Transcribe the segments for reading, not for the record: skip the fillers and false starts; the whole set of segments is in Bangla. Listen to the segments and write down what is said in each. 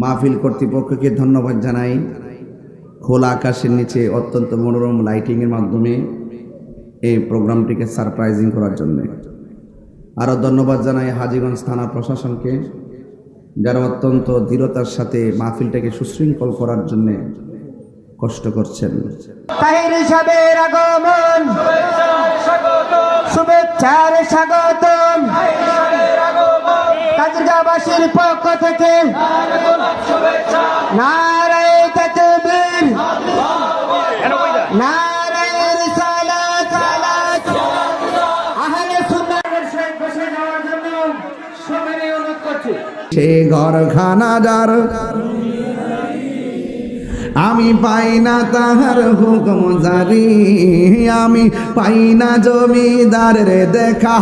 মাহফিল কর্তৃপক্ষকে ধন্যবাদ জানাই। খোলা আকাশের নিচে অত্যন্ত মনোরম লাইটিংয়ের মাধ্যমে এই প্রোগ্রামটিকে সারপ্রাইজিং করার জন্য। আরও ধন্যবাদ জানাই হাজীগঞ্জ থানা প্রশাসনকে, যারা অত্যন্ত দৃঢ়তার সাথে মাহফিলটাকে সুশৃঙ্খল করার জন্য কষ্ট করছেন। তাহির সাহেবের আগমন, শুভেচ্ছার স্বাগতম। কাজীবাসীর পক্ষ থেকে নারায়ে তাকবীর, নারায়ে রিসালাত, আহলে সুন্নাতের শেখ বসে যাওয়ার জন্য সবাই অনুরোধ করছি। সে ঘরখানা যার আমি পাই না তাহার হুকুম জারি, আমি পাই না জমিদারের দেখা,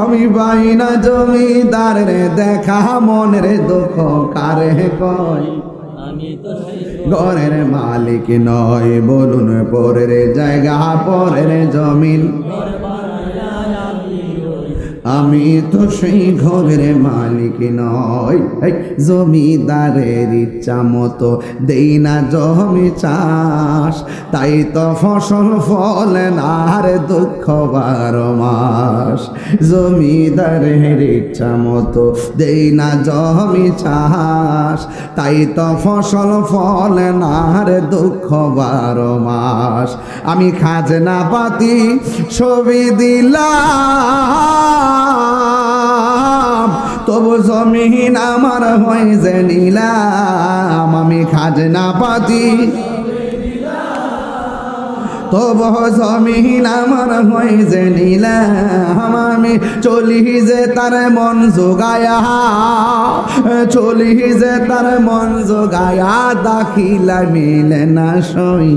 আমি পাই না জমিদারের দেখা, মনের দুঃখ কারে কয় ঘরের মালিক নয়, বলুন পরের জায়গা পরের জমিন, আমি তো সেই ঘরের মালিক নয়। জমিদারের ইচ্ছা মতো দেই না জমি চাষ, তাই তো ফসল ফলে না রে দুঃখ 12 মাস। জমিদারের ইচ্ছা মতো দেই না জমি চাষ, তাই তো ফসল ফলে না রে দুঃখ 12 মাস। আমি খাজনা পাতি ছবি দিলাম, তবু জমিন আমার হয় যে নিলাম। আমি খাজনা পাতি তবু জমিন আমার হয় যে নিলাম। আমি চলি যে তার মন জোগায়া, চলি যে তার মন জোগায়া, দাখিলা মিলে না সই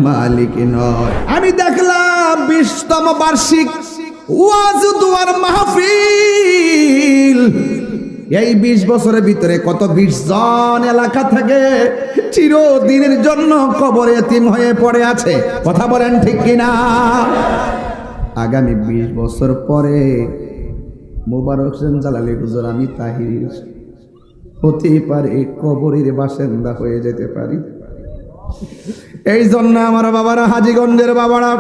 মালিক নয়। আমি দেখলাম 20তম বার্ষিক ওয়াজ দুয়ার মাহফিল, এই 20 বছরের ভিতরে কত 20 জন এলাকা থেকে চিরদিনের জন্য কবরে এতিম হয়ে পড়ে আছে। কথা বলেন ঠিক কিনা? আগামী 20 বছর পরে মোবারক হোসেন জালালি হুজুর, আমি তাহির হতেই পারে কবরের বাসিন্দা হয়ে যেতে পারি। এই জন্য আমার বাবারা, হাজীগঞ্জের বাবারা,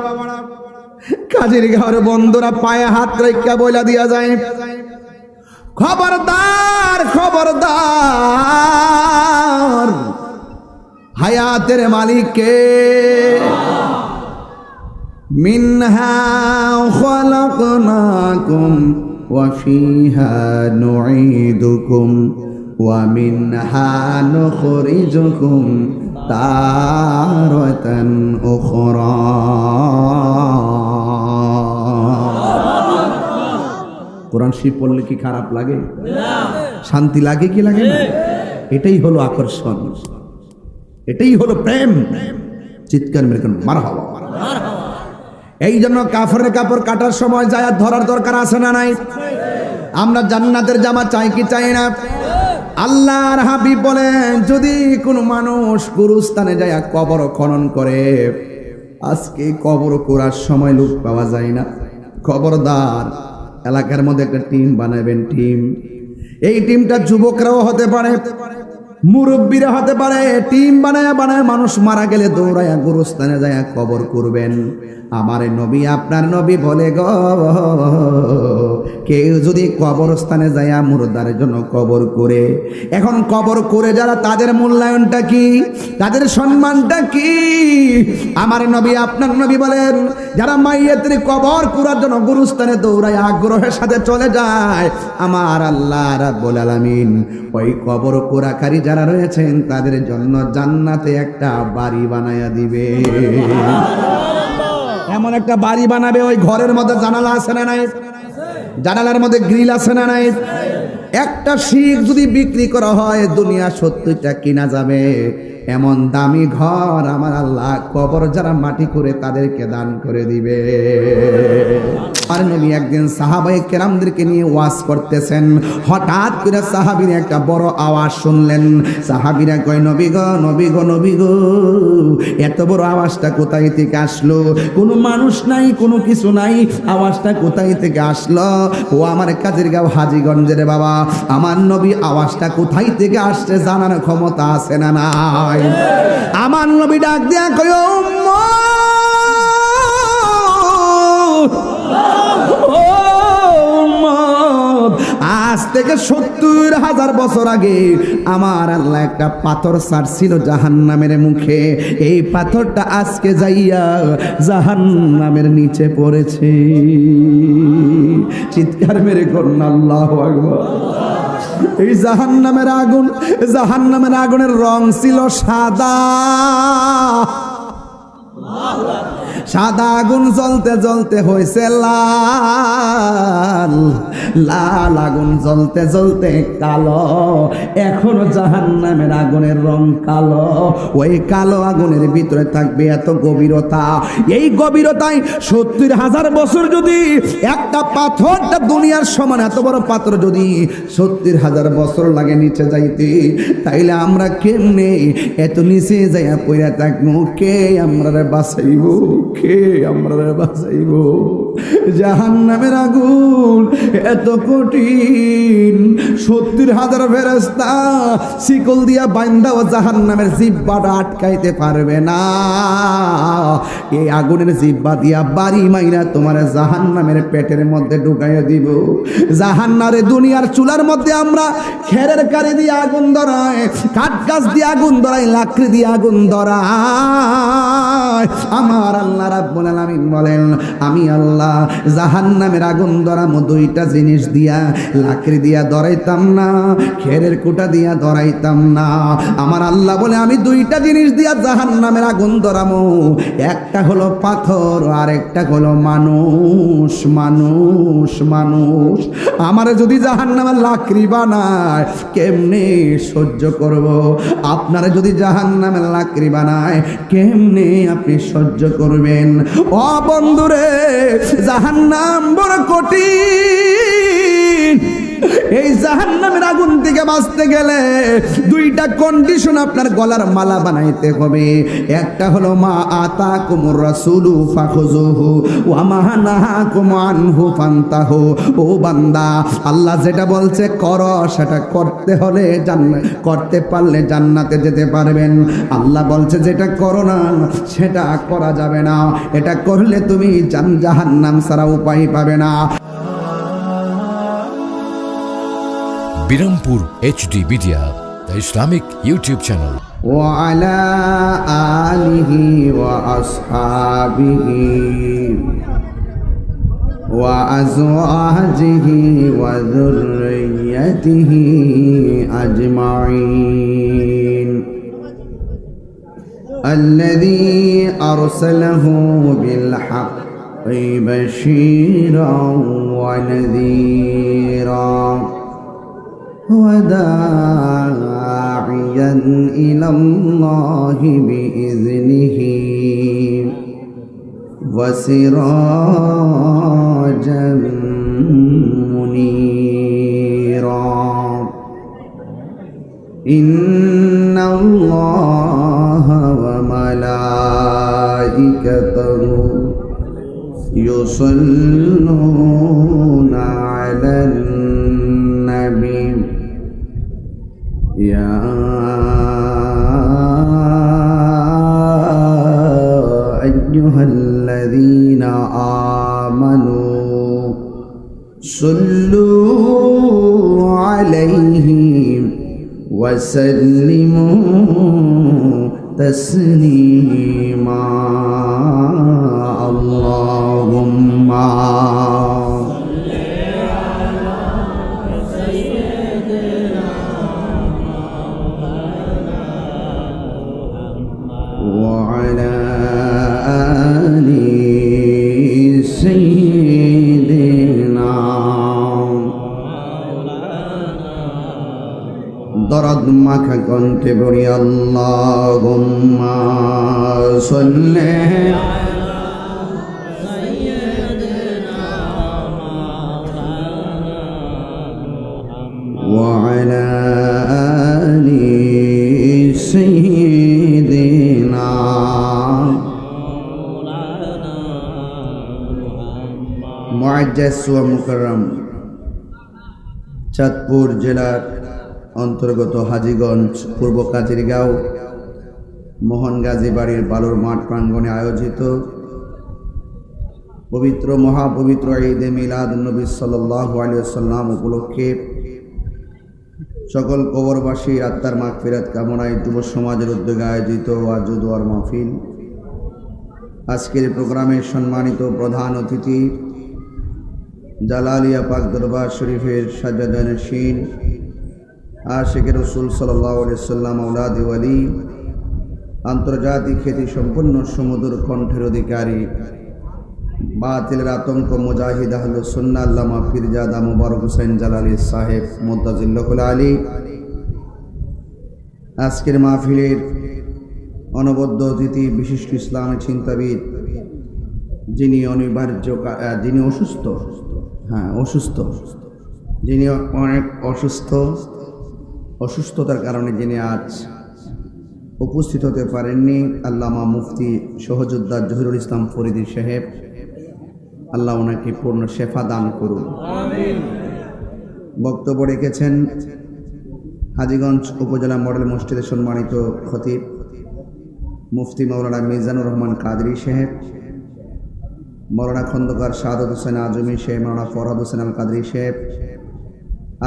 কাজীর ঘর বন্ধুরা, পায়ে হাত রেখা বইলা দিয়া যায়, খবরদার খবরদার, হায়াতের মালিককে। মিনহা খালাকনাকুম ওয়া ফিহা নুঈদুকুম ওয়া মিনহা নুখরিজুকুম তারাতান উখরা। কোরআন শরীফ পড়লে কি খারাপ লাগে? শান্তি লাগে কি লাগে না? এটাই হলো আকর্ষণ, এটাই হলো প্রেম। চিৎকার মেরে মারহাবা। এই জন্য কাফেরের কাপড় কাটার সময় যায় ধরার দরকার আছে না নাই? আমরা জান্নাতের জামা চাই কি চাই না? আল্লাহর হাবিব বলেন, যদি কোনো মানুষ গুরুস্থানে যায় কবর খনন করে, আজকে কবর করার সময় লোক পাওয়া যায় না, খবরদার এলাকার মধ্যে একটা টিম বানাবেন। টিম, এই টিমটা যুবকরাও হতে পারে, মুরব্বীরা হতে পারে। টিম বানায় বানায় মানুষ মারা গেলে দৌড়ায়া গুরুস্থানে যায় কবর করবেন। আমার নবী, আপনার নবী বলে গো, কেউ যদি কবরস্থানে যায় মুর্দার জন্য কবর করে, এখন কবর করে যারা, তাদের মূল্যায়নটা কি, তাদের সম্মানটা কি? আমার নবী, আপনার নবী বলেন, যারা মাইয়াতের কবর করার জন্য গুরুস্থানে দৌড়ায় আগ্রহের সাথে চলে যায়, আমার আল্লাহ রাব্বুল আলামিন ওই কবর কোরাকারী যারা রয়েছেন তাদের জন্য জান্নাতে একটা বাড়ি বানায়া দিবে। এমন একটা বাড়ি বানাবে, ওই ঘরের মধ্যে জানালা আছে না নাই? জানালার মধ্যে গ্রিল আছে না নাই? একটা শিখ যদি বিক্রি করা হয়, দুনিয়া 70টা কিনা যাবে। এমন দামি ঘর আমার আল্লাহ কবর যারা মাটি করে তাদেরকে দান করে দিবে। আর নবী একদিন সাহাবায়ে কেরামদেরকে নিয়ে ওয়াজ করতেছেন, হঠাৎ করে সাহাবীরা একটা বড় আওয়াজ শুনলেন। সাহাবীরা কয়, নবী গো, নবী গো, নবী গো, এত বড় আওয়াজটা কোথায় থেকে আসলো? কোনো মানুষ নাই, কোনো কিছু নাই, আওয়াজটা কোথায় থেকে আসলো? ও আমার কাজের গাঁও হাজীগঞ্জের বাবা, আমার নবী আওয়াজটা কোথায় থেকে আসছে জানার ক্ষমতা আছে না নাই? আমার নবী ডাক দিয়া কয়, ও আজ থেকে ৭০,০০০ বছর আগে আমার আল্লাহ একটা পাথর ছাড়ছিল জাহান্নামের মুখে। এই পাথরটা আজকে যাইয়া জাহান্নামের নিচে পড়েছে। চিৎকার মেরে করুন আল্লাহু আকবার। এই জাহান্নামের আগুন, জাহান্নামের আগুনের রং ছিল সাদা। সাদা আগুন জ্বলতে জ্বলতে হয়েছে লাল, লাল আগুন জ্বলতে জ্বলতে কালো। এখনো জাহান্নামের আগুনের রং কালো। ওই কালো আগুনের ভিতরে থাকবে এত গভীরতা। এই গভীরতায় ৭০,০০০ বছর যদি একটা পাথরটা দুনিয়ার সমান এত বড় পাথর যদি ৭০,০০০ বছর লাগে নিচে যাইতে, তাইলে আমরা কেমনে এত নিচে যাইয়া পইরা থাকবো? কে আমরা বাঁচাইব? কে আমরা বাঁচাইব? জাহান্নামের আগুন এত কঠিন, ৭০,০০০ ফেরেশতা শিকল দিয়া বাইন্দাও জাহান্নামের জিহ্বাটা আটকাইতে পারবে না। এই আগুনের জিহ্বা দিয়া বাড়ি মাইরা তোমার জাহান্নামের পেটের মধ্যে ঢুকাইয়া দিব। জাহান্নারে দুনিয়ার চুলার মধ্যে আমরা খেরের কারি দিয়ে আগুন ধরাই, কাঠ গাছ দিয়ে আগুন ধরাই, লাকড়ি দিয়ে আগুন ধরাই। আমার আল্লাহ রাব্বুল আলামিন বলেন, আমি আল্লাহ জাহান্নামের আগুন ধরামো দুইটা জিনিস দিয়া। লাকড়ি দিয়া ধরাইতাম না, খেরের কুটা দিয়া ধরাইতাম না। আমার আল্লাহ বলে, আমি দুইটা জিনিস দিয়া জাহান্নামের আগুন ধরামো। একটা হলো পাথর, আর একটা হলো মানুষ। মানুষ মানুষ আমার যদি জাহান্নামের লাকড়ি বানায় কেমনে সহ্য করব? আপনারা যদি জাহান্নামের লাকড়ি বানায় কেমনে আপনি সহ্য করবেন? ও বন্ধুরে, জাহান্নাম বড় কঠিন। এই জাহান্নামের আগুন থেকে বাঁচতে গেলে দুইটা কন্ডিশন আপনার গলার মালা বানাইতে হবে। একটা হলো মা আতাকুমুর রাসূলু ফাখুযুহু ওয়া মা নাহাকুম আনহু ফান্তাহু। ও বান্দা, আল্লাহ যেটা বলছে করো সেটা করতে হলে করতে পারলে জান্নাতে যেতে পারবেন। আল্লাহ বলছে যেটা করো না সেটা করা যাবে না, এটা করলে তুমি জাহান্নাম ছাড়া উপায় পাবে না। Birampur HD media, the Islamic YouTube channel. وعلى آله وأصحابه وأزواجه وذريته أجمعين الذي أرسله بالحق بشيرا ونذيرا وداعيا إلى الله بإذنه وسراجا منيرا إن الله وملائكته يصلون على النبي يا أيها الذين آمنوا صلوا عليه وسلموا تسليما اللهم وعلى آل سيدنا দরদ মাখা কণ্ঠে বলি আল্লাহুম্মা সাল্লি ওয়া আলা আলি সাইয়্যিদিনা মুআজ্জাজ ওয়া মুকাররম চাঁদপুর জেলার অন্তর্গত হাজীগঞ্জ পূর্ব কাজিরগাঁও মোহন গাজী বাড়ির বালুর মাঠ প্রাঙ্গণে আয়োজিত পবিত্র মহাপবিত্র ঈদে মিলাদুন্নবী সাল্লাল্লাহু আলাইহি ওয়াসাল্লাম উপলক্ষে সকল কবরবাসীর আত্মার মাগফিরাত কামনায় যুব সমাজের উদ্যোগে আয়োজিত ওয়াজ ও দোয়ার মাহফিল। আজকের প্রোগ্রামের সম্মানিত প্রধান অতিথি জালালিয়া পাক দরবার শরীফের সাজ্জাদানশীন আশিকে রাসূল সাল্লাল্লাহু আলাইহি ওয়াসাল্লাম আওলাদ ওয়ালি আন্তর্জাতিক খ্যাতি সম্পন্ন সুমধুর কণ্ঠের অধিকারী বাতিলের আতঙ্ক মুজাহিদ আহলুস সুন্নাহ আল্লামা পীরজাদা মুবারক হোসেন জালালি সাহেব মুদ্দাজিল্লাহুল আলী আজকের মাহফিলের অনবদ্য অতিথি বিশিষ্ট ইসলামী চিন্তাবিদ যিনি যিনি অনেক অসুস্থতার কারণে যিনি আজ উপস্থিত হতে পারেননি, আল্লামা মুফতি সহযোদ্ধা জহিরুল ইসলাম ফরিদী সাহেব, আল্লাহ ওনাকে পূর্ণ শেফা দান করুন। বক্তব্য রেখেছেন হাজীগঞ্জ উপজেলা মডেল মসজিদের সম্মানিত খতিব মুফতি মাওলানা মিজানুর রহমান কাদরী সাহেব, মাওলানা খন্দকার শাহাদত হোসেন আজমি সাহেব, মাওলানা ফরহাদ হোসেন আল কাদরী সাহেব,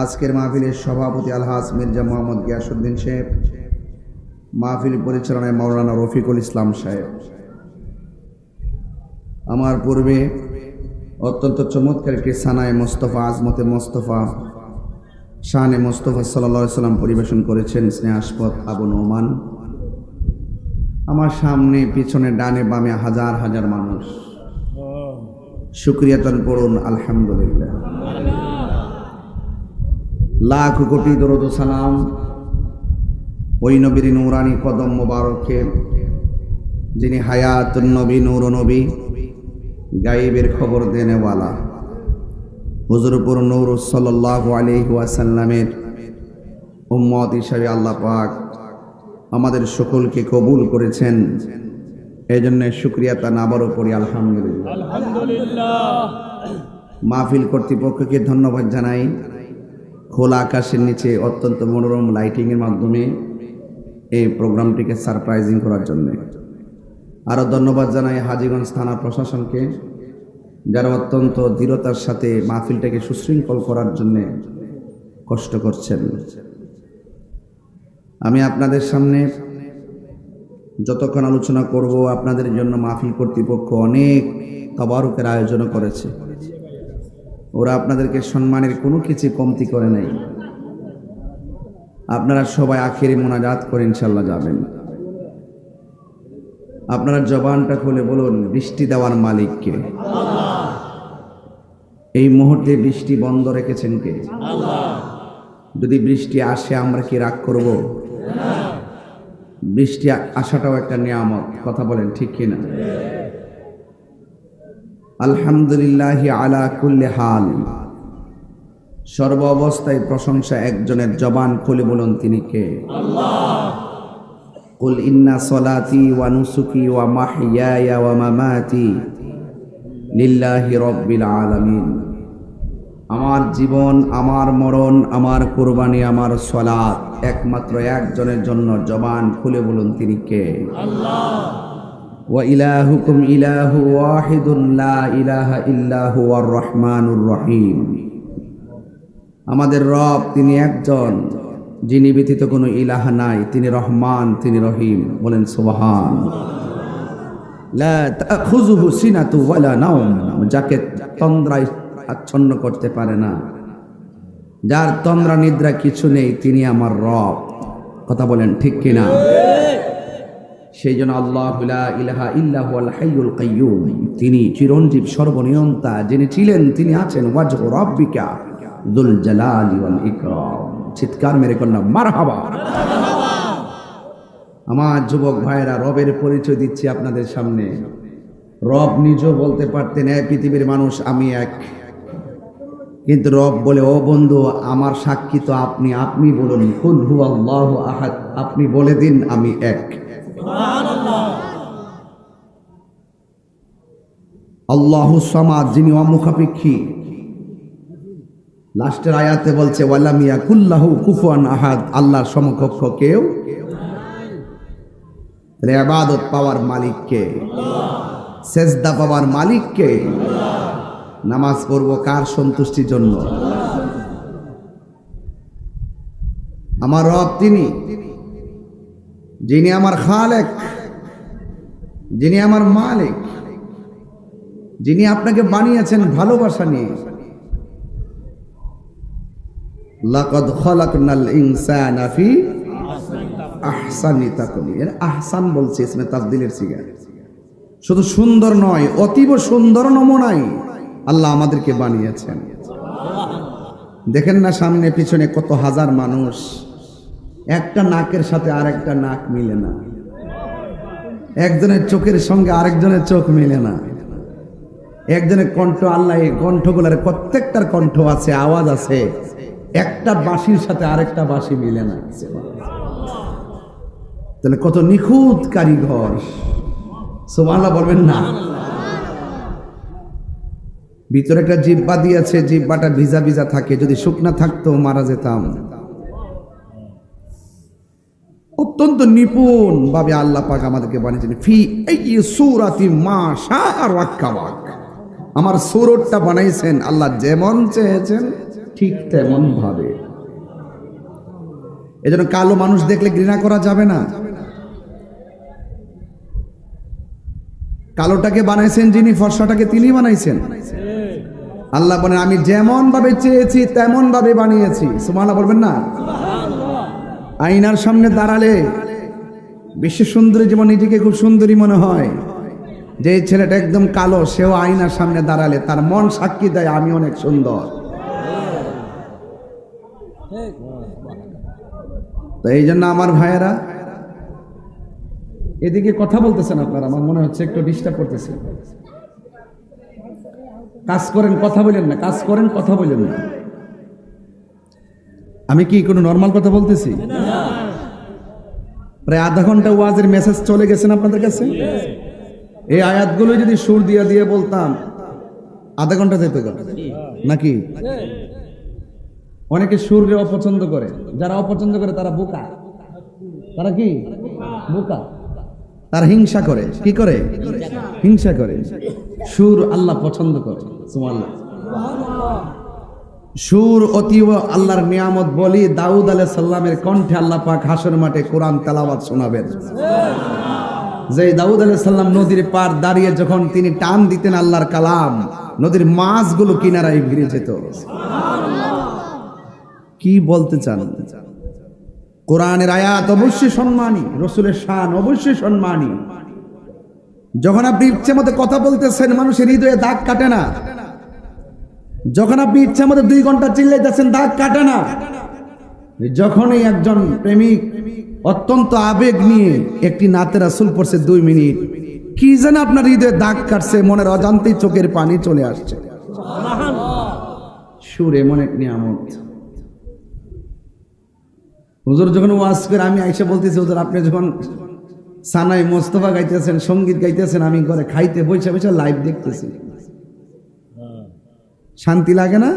আজকের মাহফিলের সভাপতি আলহাজ মির্জা মোহাম্মদ গিয়াসউদ্দিন সাহেব, মাহফিল পরিচালনায় মাওলানা রফিকুল ইসলাম সাহেব। আমার পূর্বে অত্যন্ত চমৎকার একটি সানায়ে মোস্তফা আজমতে মোস্তফা শানে মোস্তফা সাল্লাল্লাহু আলাইহি সাল্লাম পরিবেশন করেছেন স্নেহাস্পদ আবু নোমান। আমার সামনে পিছনে ডানে বামে হাজার হাজার মানুষ, শুকরিয়াতন পড়ুন আলহামদুলিল্লাহ। লাখ কোটি দরুদ ও সালাম ওই নবীর নূরানি কদম মোবারকে যিনি হায়াতুন নবী নূর নবী গায়েবের খবর দেনেওয়ালা হুজুরপুর নূর সাল্লাল্লাহু আলাইহি ওয়াসাল্লামের উম্মত হিসেবে আল্লাহ পাক আমাদের সকলকে কবুল করেছেন, এই জন্য শুকরিয়া তা আবারও করি আলহামদুলিল্লাহ। মাহফিল কর্তৃপক্ষকে ধন্যবাদ জানাই খোলা আকাশের নিচে অত্যন্ত মনোরম লাইটিংয়ের মাধ্যমে এই প্রোগ্রামটিকে সারপ্রাইজিং করার জন্য। আরও ধন্যবাদ জানাই হাজীগঞ্জ থানা প্রশাসনকে, যারা অত্যন্ত দৃঢ়তার সাথে মাহফিলটাকে সুশৃঙ্খল করার জন্যে কষ্ট করছেন। আমি আপনাদের সামনে যতক্ষণ আলোচনা করব, আপনাদের জন্য মাহফিল কর্তৃপক্ষ অনেক তাবারুকের আয়োজন করেছে। ওরা আপনাদেরকে সম্মানের কোনো কিছু কমতি করে নাই। আপনারা সবাই আখেরি মোনাজাত করে ইনশাল্লাহ যাবেন। আপনারা জবানটা খুলে বলুন, বৃষ্টি দেওয়ার মালিক কে? আল্লাহ। এই মুহূর্তে বৃষ্টি বন্ধ রেখেছেন কে? আল্লাহ। যদি বৃষ্টি আসে আমরা কি রাগ করব? না। বৃষ্টি আসাটাও একটা নিয়ামত, কথা বলেন ঠিক কিনা? আলহামদুলিল্লাহ আলা কুল্লি হাল, সর্ব অবস্থায় প্রশংসা একজনের, জবান খুলে বলুন তিনি কে? আল্লাহ। কুল ইন্না সলাতি ওয়া নুসুকি ওয়া মাহইয়ায়া ওয়া মামাতি লিল্লাহি রাব্বিল আলামিন। আমার জীবন, আমার মরণ, আমার কুরবানি, আমার সালাত একমাত্র একজনের জন্য, জবান খুলে বলুন তিনি কে? আল্লাহ। ওয়া ইলাহুকুম ইলাহু ওয়াহিদুন লা ইলাহা ইল্লা হুয়ার রহমানুর রহিম। আমাদের রব তিনি একজন, যিনি ব্যতীত কোনো ইলাহা নাই, তিনি রহমান, তিনি রহিম। বলেন সুবহান। লা তাখুযুহু সিনাতু ওয়ালা নাওম, যাকে তন্দ্রায় আচ্ছন্ন করতে পারে না, যার তন্দ্রা নিদ্রা কিছু নেই, তিনি আমার রব। কথা বলেন ঠিক কিনা? সেই জন্য আল্লাহু লা ইলাহা ইল্লা হুয়াল হাইয়ুল কাইয়্যুম, তিনি চিরঞ্জীব সর্বনিয়ন্তা, যিনি ছিলেন তিনি আছেন। ওয়াজহু রাব্বিকা যুল জালালি ওয়াল ইকরাম, চিৎকার মেরে কন্যা মারহাবা। আমার যুবক ভাইয়েরা, রবের পরিচয় দিচ্ছি আপনাদের সামনে। রব নিজেও বলতে পারতেন, এই পৃথিবীর মানুষ আমি এক, কিন্তু রব বলে, ও বন্ধু আমার সাক্ষী তো আপনি, আপনি বলুন কুল হুয়াল্লাহু আহাদ, আপনি বলে দিন আমি এক। আল্লাহু সামাদ, যিনি অমুখাপেক্ষী। লাস্টের আয়াতে বলছে ওয়ালাম ইয়াকুল্লাহু কুফুয়ান আহাদ, আল্লাহর সমকক্ষ কেউ। তাহলে ইবাদত পাওয়ার মালিক কে? সেজদা পাওয়ার মালিক কে? নামাজ পড়ব কার সন্তুষ্টির জন্য? আমার রব তিনি, যিনি আমার খালেক, যিনি আমার মালিক, যিনি আপনাকে বানিয়েছেন ভালোবাসা নিয়ে। লাকাদ খালাকনাল ইনসানা ফি আহসানি তাকওয়িম। আহসান বলছে ইসমে তাফদীলের সিগা। শুধু সুন্দর নয়, অতীব সুন্দর নমুনায় আল্লাহ আমাদেরকে বানিয়েছেন। দেখেন না সামনে পিছনে কত হাজার মানুষ, একটা নাকের সাথে আরেকটা নাক মিলে না, একজনের চোখের সঙ্গে আরেকজনের চোখ মিলে না, একজনের কণ্ঠ, আল্লাহ এই কণ্ঠগুলোর প্রত্যেকটার কণ্ঠ আছে, আওয়াজ আছে, একটা বাঁশির সাথে আরেকটা বাঁশি মিলে না। তাহলে কত নিখুঁত কারিগর, সুবহানাল্লাহ বলবেন না? ভিতরে একটা জিহ্বা দিয়েছে, জিহ্বাটা ভিজা ভিজা থাকে, যদি শুকনা থাকতো মারা যেতাম। অত্যন্ত নিপুণ ভাবে আল্লাহ পাক আমাদেরকে বানিয়েছেন। ফি এই সূরাতি মা শাআ রাক্কাবাক, আমার সূরতটা বানাইছেন আল্লাহ যেমন চেয়েছেন ঠিক তেমন ভাবে। এজন্য কালো মানুষ দেখলে ঘৃণা করা যাবে না। কালোটাকে বানাইছেন যিনি, ফর্সাটাকে তিনি বানাইছেন। আল্লাহ বলেন আমি যেমন ভাবে চেয়েছি তেমন ভাবে বানিয়েছি। সুবহানাল্লাহ বলবেন না? আয়নার সামনে দাঁড়ালে বিশ্ব সুন্দরী যেমন নিজেকে খুব সুন্দরী মনে হয়, যে ছেলেটা একদম কালো সেও আয়নার সামনে দাঁড়ালে তার মন সাক্ষী দেয় আমি অনেক সুন্দর। তো এই জন্য আমার ভাইয়েরা, এদিকে কথা বলতেছেন আপনারা, আমার মনে হচ্ছে একটু ডিস্টার্ব করতেছে। কাজ করেন, কথা বলেন না, কাজ করেন, কথা বলেন না। আমি কি কোনো নর্মাল কথা বলতেছি? প্রায় আধা ঘন্টা ওয়াজের মেসেজ চলে গেছেন আপনাদের কাছে। এই আয়াতগুলো যদি সুর দিয়ে দিয়ে বলতাম আধা ঘন্টা যেত নাকি? অনেকে সুরকে অপছন্দ করে, যারা অপছন্দ করে তারা বোকা। তারা কি বোকা? তারা হিংসা করে। কি করে? হিংসা করে। সুর আল্লাহ পছন্দ করে। সুবহানাল্লাহ। সুর অতীব আল্লাহর নিয়ামত। বলি দাউদ আলাইহিস সালামের কণ্ঠে আল্লাহ পাক হাসর মাঠে কোরআন তেলাওয়াত শোনাবেন। যে দাউদ আলাইহিস সালাম নদীর পার দাঁড়িয়ে যখন তিনি টান দিতেন আল্লাহর কালাম, নদীর মাছগুলো কিনারায় ভিড়ে যেত। কি বলতে চান? কোরআনের আয়াত অবশ্যই সম্মানী, রসুলের শান অবশ্যই সম্মানী। যখন আপনি ইচ্ছে মতো কথা বলতেছেন মানুষের হৃদয়ে দাগ কাটে না। যখন আপনি ইচ্ছে মতো 2 ঘন্টা চিল্লাইতেছেন দাগ কাটে না। যখনই একজন প্রেমিক অত্যন্ত আবেগ নিয়ে একটি নাতে রাসূল পড়ছে 2 মিনিট, কি যেন আপনার হৃদয়ে দাগ কাটছে, মনের অজান্তেই চোখের পানি চলে আসছে। সুর এমন এক নিয়ামত। হুজুর যখন ওয়াজ করে আমি আইসা বলতেছি, হুজুর আপনি যখন সানাই মোস্তফা গাইতেছেন, সঙ্গীত গাইতেছেন, আমি ঘরে খাইতে বসে বসে লাইভ দেখতেছি। শান্তি লাগে না?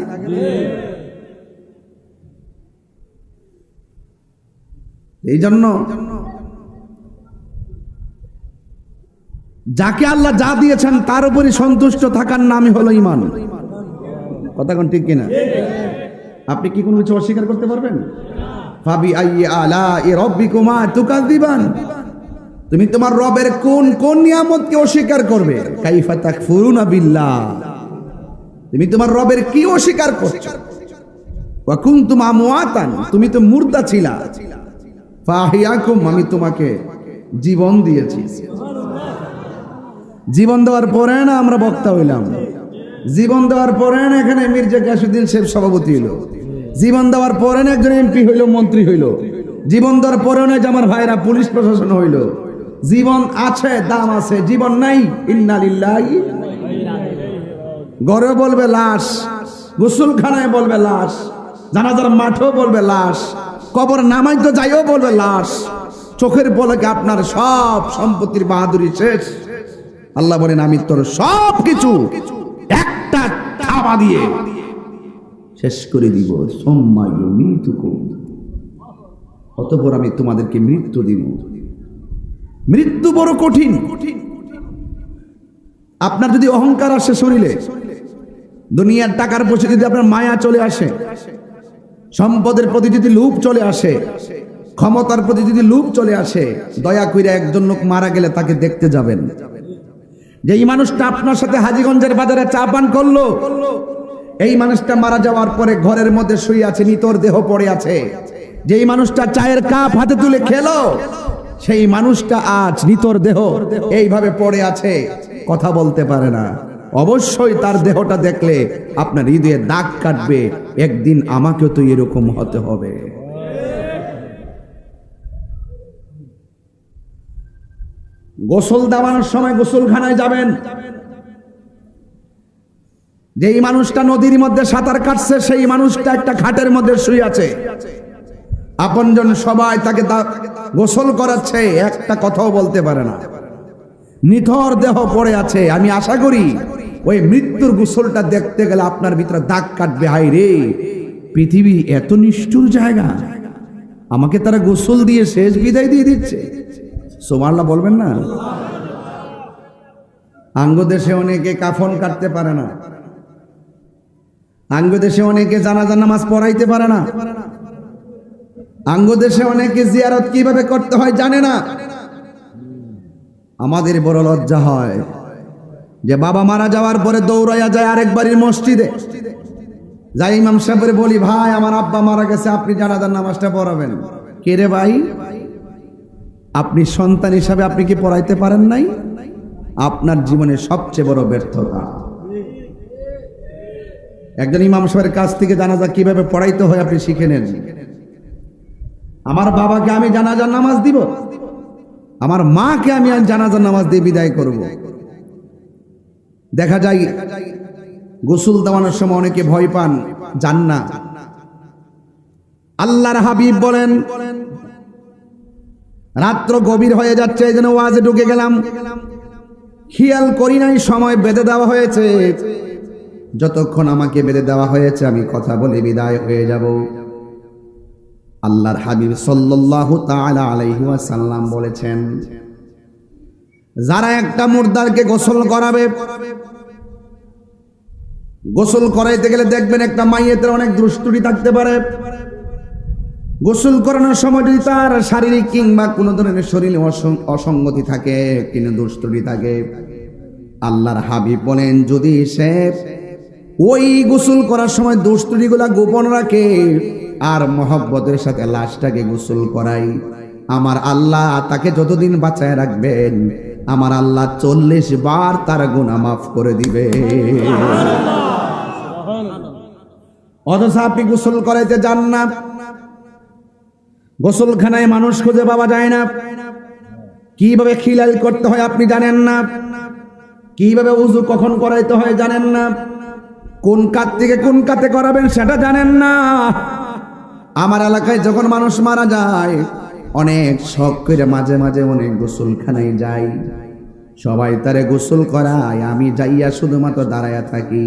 এই জন্য যাকে আল্লাহ যা দিয়েছেন তার উপরই সন্তুষ্ট থাকার নামই হলো ঈমান। কথা কোন ঠিক কিনা? আপনি কি কোনো কিছু অস্বীকার করতে পারবেন? ফাবি আইয়ি আলাই রাব্বিকুমা তুকাযিবান, তুমি তোমার রবের কোন কোন নিয়ামতকে অস্বীকার করবে? কাইফা তাকফুরুনা বিল্লাহ, তুমি তোমার রবের কি অস্বীকার করছো? ওয়া কুনতুম আমওয়াতান, তুমি তো মুর্দা ছিলা। ফাহিয়াকুম, আমি তোমাকে জীবন দিয়েছি। জীবন দেওয়ার পরে না আমরা বক্তা হইলাম, জীবন দেওয়ার পরে না এখানে মির্জা গাসুদ্দিন সাহেব সভাপতি হইল। জীবন দেওয়ার পরে না একজন এমপি হইল, মন্ত্রী হইল। জীবন দেওয়ার পরেও না যে আমার ভাইরা পুলিশ প্রশাসন হইল। জীবন আছে, দাম আছে, জীবন নাই ইন্না লিল্লাহি। ঘরে বলবে লাশ, গোসলখানায় বলবে লাশ, জানাজার মাঠেও বলবে লাশ, কবর নামাই তো যাইও বলবে লাশ। চোখের পলকে আপনার সব সম্পত্তির বাহাদুরি শেষ। আল্লাহ বলেন আমি তোর সব কিছু একটা থাবা দিয়ে শেষ করে দিব। অতঃপর আমি তোমাদেরকে মৃত্যু দিব। মৃত্যু বড় কঠিন। আপনার যদি অহংকার আসে শরীরে, দুনিয়ার টাকার পয়সা যদি আপনার মায়া চলে আসে, সম্পদের প্রতি যদি লোভ চলে আসে, ক্ষমতার প্রতি যদি লোভ চলে আসে, দয়া করে একজন লোক মারা গেলে তাকে দেখতে যাবেন। যে এই মানুষটা আপনার সাথে হাজীগঞ্জের বাজারে চা পান করলো, এই মানুষটা মারা যাওয়ার পরে ঘরের মধ্যে শুয়ে আছে, নিতর দেহ পড়ে আছে। যেই মানুষটা চায়ের কাপ হাতে তুলে খেলো, সেই মানুষটা আজ নিতর দেহ এইভাবে পড়ে আছে, কথা বলতে পারে না। অবশ্যই তার দেহটা দেখলে আপনার হৃদয়ে দাগ কাটবে, একদিন আমাকেও তো এরকম হতে হবে। গোসল দেওয়ানোর সময় গোসলখানায় যাবেন। যেই মানুষটা নদীর মধ্যে সাঁতার কাটছে, সেই মানুষটা একটা খাটের মধ্যে শুয়ে আছে, আপনজন সবাই তাকে গোসল করাচ্ছে, একটা কথাও বলতে পারে না, নিথর দেহ পড়ে আছে। আমি আশা করি ওই মৃত্যুর গোসলটা দেখতে গেলে আপনার ভিতরে দাগ কাটবে। হাই রে, পৃথিবী এত নিষ্ঠুর জায়গা, আমাকে তারা গোসল দিয়ে শেষ বিদায় দিয়ে দিচ্ছে। সুবহানাল্লাহ বলবেন না? আঙ্গ দেশে অনেকে কাফন কাটতে পারে না, আঙ্গ দেশে অনেকে জানাজা নামাজ পড়াইতে পারে না, আঙ্গ দেশে অনেকে জিয়ারত কিভাবে করতে হয় জানে না। আমাদের বড় লজ্জা হয় যে বাবা মারা যাওয়ার পরে দৌড়াইয়া যায় আরেক বাড়ির মসজিদে, যাই ইমাম সাহেবের বলি, ভাই আমার আব্বা মারা গেছে, আপনি জানাজার নামাজটা পড়াবেন। কে রে ভাই, আপনি সন্তান হিসাবে আপনি কি পড়াইতে পারেন নাই? আপনার জীবনের সবচেয়ে বড় ব্যর্থতা। একজন ইমাম সাহেবের কাছ থেকে জানাজা কিভাবে পড়াইতে হয় আপনি শিখে নেন। আমার বাবাকে আমি জানাজার নামাজ দিব, আমার মাকে আমি জানাজার নামাজ দিয়ে বিদায় করব। দেখা যায় গোসল দেওয়ানোর সময় অনেকে ভয় পান, জান না। আল্লাহর হাবিব বলেন, রাত্র গভীর হয়ে যাচ্ছে, এই জন্য ওয়াজে ঢুকে গেলাম, খেয়াল করি নাই সময় বেঁধে দেওয়া হয়েছে। যতক্ষণ আমাকে বেঁধে দেওয়া হয়েছে আমি কথা বলে বিদায় হয়ে যাব। আল্লাহর হাবিব সাল্লাল্লাহু তাআলা আলাইহি ওয়াসাল্লাম বলেছেন, যারা একটা মুর্দারকে গোসল করাবে, গোসল করাইতে গেলে দেখবেন একটা মাইয়েতের অনেক দুষ্টুটি থাকতে পারে। গোসল করানোর সময় যদি তার শারীরিক কিংবা কোনো ধরনের শরীরে অসঙ্গতি থাকে, কিংবা দুষ্টুটি থাকে, আল্লাহর হাবিব বলেন যদি সে ওই গোসল করার সময় দুষ্টুটিগুলা গোপন রাখে আর মহব্বতের সাথে লাশটাকে গোসল করাই, আমার আল্লাহ তাকে যতদিন বাঁচায় রাখবেন, আমার আল্লাহ 40 বার তার গুনাহ মাফ করে দিবে। অথচ আপনি গোসল করাইতে যান না, গোসলখানায় মানুষ খুঁজে পাওয়া যায় না, কিভাবে খিলাল করতে হয় আপনি জানেন না, কিভাবে উযু কখন করাইতে হয় জানেন না, কোন কাত থেকে কোন কাতে করাবেন সেটা জানেন না। আমার এলাকায় যখন মানুষ মারা যায়, অনেক শখ করে মাঝে মাঝে অনেক গোসলখানায় যাই, সবাই তারে গোসল করায়, আমি যাইয়া শুধুমাত্র দাঁড়াইয়া থাকি।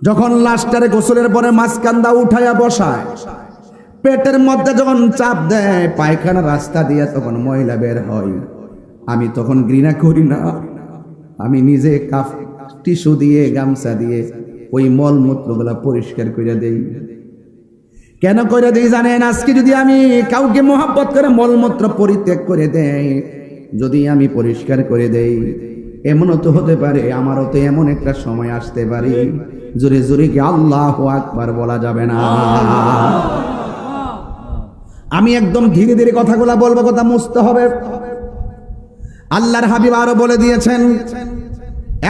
যখন লাশটারে গোসলের পরে মাঝখান্দা উঠাইয়া বসায়, পেটের মধ্যে যখন চাপ দেয়, পায়খানা রাস্তা দিয়ে তখন ময়লা বের হয়, আমি তখন ঘৃণা করি না, আমি নিজে টিস্যু দিয়ে গামছা দিয়ে ওই মলমূত্রগুলা পরিষ্কার করে দেই। কেন করে দেই জানেন? আজকে যদি আমি কাউকে মহব্বত করে মলমূত্র পরিত্যাগ করে দেই, যদি আমি পরিষ্কার করে দেই, এমনও তো হতে পারে আমারও তো এমন একটা সময় আসতে পারে জোরে জোরে কি আল্লাহু আকবার বলা যাবে না। আমি একদম ধীরে ধীরে কথাগুলা বলবো, কথা মুছতে হবে। আল্লাহর হাবিব আরো বলে দিয়েছেন,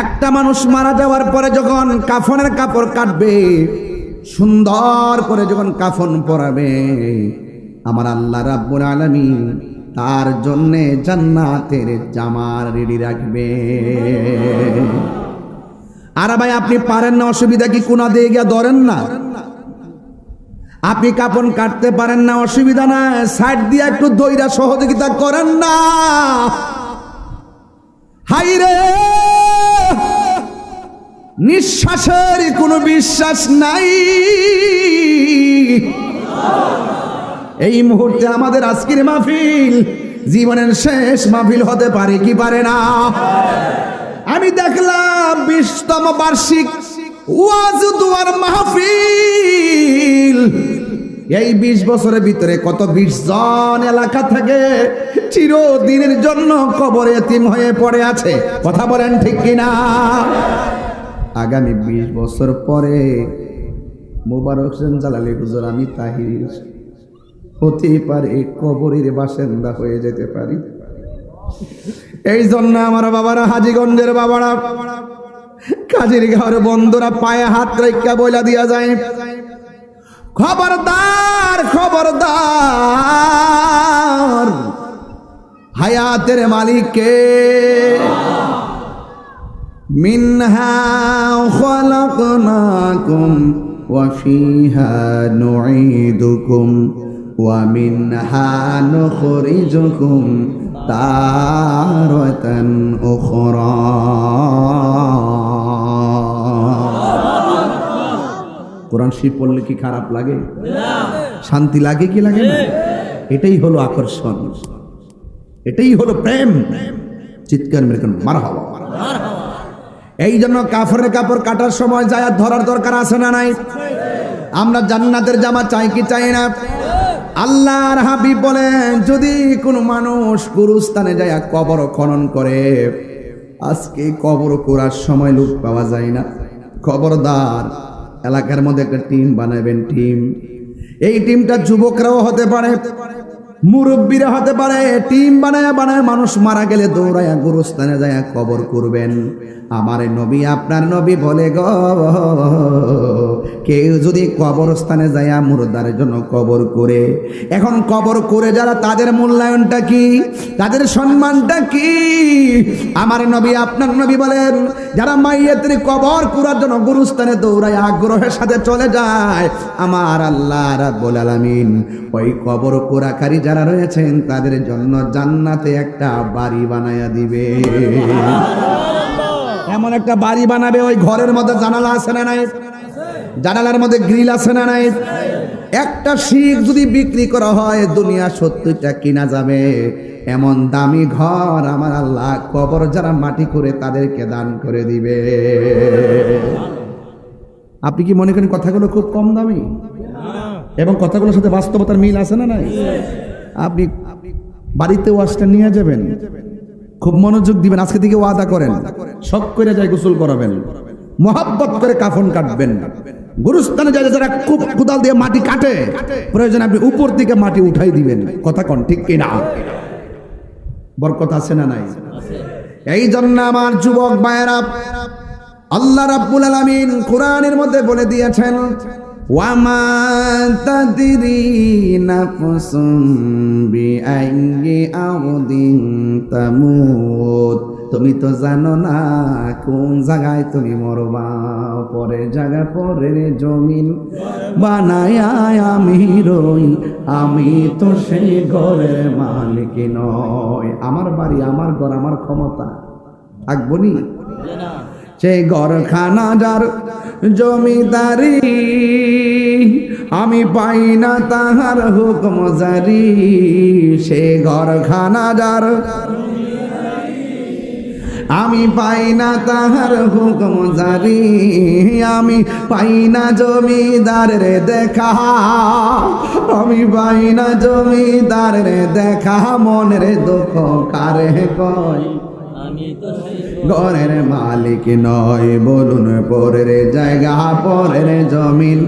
একটা মানুষ মারা যাওয়ার পরে যখন কাফনের কাপড় কাটবে, সুন্দর করে যখন কাফন পরাবে, আমার আল্লাহ রাব্বুল আলামিন তার জন্য জান্নাতের জামার রেডি রাখবে। আর ভাই আপনি পারেন না, অসুবিধা কি? কোনা দিয়ে গিয়া ধরেন না। আপনি কাপন কাটতে পারেন না, অসুবিধা না, সাইড দিয়ে একটু দইরা সহযোগিতা করেন না। হাইরে, নিঃশ্বাসের কোনো বিশ্বাস নাই। এই মুহূর্তে আমাদের আজকের মাহফিল জীবনের শেষ মাহফিল হতে পারে কি পারে না? আমি দেখলাম 20তম বার্ষিক ওয়াজ দুয়ার মাহফিল। এই 20 বছরের ভিতরে কত 20 জন এলাকা থেকে চিরদিনের জন্য কবরে এতিম হয়ে পড়ে আছে। কথা বলেন ঠিক কিনা? আগামী 20 বছর পরে মোবারক হোসেন জালালি হুজুর, আমি তাহির হতেই পারে কবরের বাসিন্দা হয়ে যেতে পারি। এই জন্য আমার বাবারা, হাজীগঞ্জের বাবারা, কাজীর ঘর বন্ধুরা পায়ে হাত রেখা বইলা দিয়া যায়, খবরদার খবরদার, হায়াতের মালিককে। মিনহা খালাকনাকুম ওয়া ফিহা নুঈদুকুম ওয়া মিনহা নুখরিজুকুম তারাতান উখরা। কোরআন শরীফ পড়লে কি খারাপ লাগে? শান্তি লাগে কি লাগে না? এটাই হলো আকর্ষণ, এটাই হলো প্রেম। চিৎকার মেরে মারহাবা। এই জন্য কাফেরের কাপড় কাটার সময় যায় ধরার দরকার আছে না নাই? আমরা জান্নাতের জামা চাই কি চাই না? আল্লাহর হাবিব বলেন, যদি কোনো মানুষ গুরুস্থানে যায় কবর খনন করে, আজকে কবর করার সময় লোক পাওয়া যায় না, খবরদার এলাকার মধ্যে একটা টিম বানাবেন। টিম, এই টিমটা যুবকরাও হতে পারে, মুরব্বীরা হতে পারে। টিম বানায় বানায় মানুষ মারা গেলে দৌড়ায়া গুরুস্থানে যায় কবর করবেন। আমার নবী, আপনার নবী বলে গো, কেউ যদি কবরস্থানে যায় মুর্দার জন্য কবর করে, এখন কবর করে যারা, তাদের মূল্যায়নটা কি, তাদের সম্মানটা কি? আমার নবী, আপনার নবী বলেন, যারা মাইয়াতের কবর করার জন্য গুরুস্থানে দৌড়ায় আগ্রহের সাথে চলে যায়, আমার আল্লাহ রাব্বুল আলামিন ওই কবর কোরাকারী যারা রয়েছেন তাদের জন্য জান্নাতে একটা বাড়ি বানায়া দিবে। এমন একটা বাড়ি বানাবে, ওই ঘরের মধ্যে জানালা আছে না নাই? জানালার মধ্যে গ্রিল আছে না নাই? একটা শিখ যদি বিক্রি করা হয় দুনিয়া 70টা কিনা যাবে। এমন দামি ঘর আমার আল্লাহ কবর যারা মাটি করে তাদেরকে দান করে দিবে। আপনি কি মনে করেন কথাগুলো খুব কম দামি? এবং কথাগুলোর সাথে বাস্তবতার মিল আছে না নাই? আপনি বাড়িতে ওয়াজটা নিয়ে যাবেন, খুব মনোযোগ দিবেন, আজকে থেকে ওয়াদা করেন, শখ করে যায় গোসল করাবেন, মহব্বত করে কাফন কাটবেন। গুরুস্থানে যায় যারা খুব কোদাল দিয়ে মাটি কাটে, প্রয়োজন আপনি উপর থেকে মাটি উঠাই দিবেন। কথা কন ঠিক কিনা? বরকত আছে না নাই? এই জন্য আমার যুবক ভাইয়েরা, আল্লাহ রাব্বুল আলামিন কোরআনের মধ্যে বলে দিয়েছেন, ওয়ামা তাদরি নাফসুম বিআইয়ি আরদিন তামুত, তুমি তো জানো না কোন জায়গায় তুমি মরবা। পরে জায়গা পরের জমিন বানায়া আমি রই, আমি তো সেই ঘরের মালিক নয়। আমার বাড়ি, আমার ঘর, আমার ক্ষমতা থাকবনি? সেই ঘরখানা যার জমিদারি, আমি পাই না তাহার হুকুম জারি। সে ঘরখানা যার, আমি পাই না তাহার হুকুম জারি। আমি পাই না জমিদারের দেখা, আমি পাই না জমিদারের দেখা। মনের দুঃখ কারে কয়, ঘরের মালিক নয়। বলুন পরের জায়গা, পরের জমিন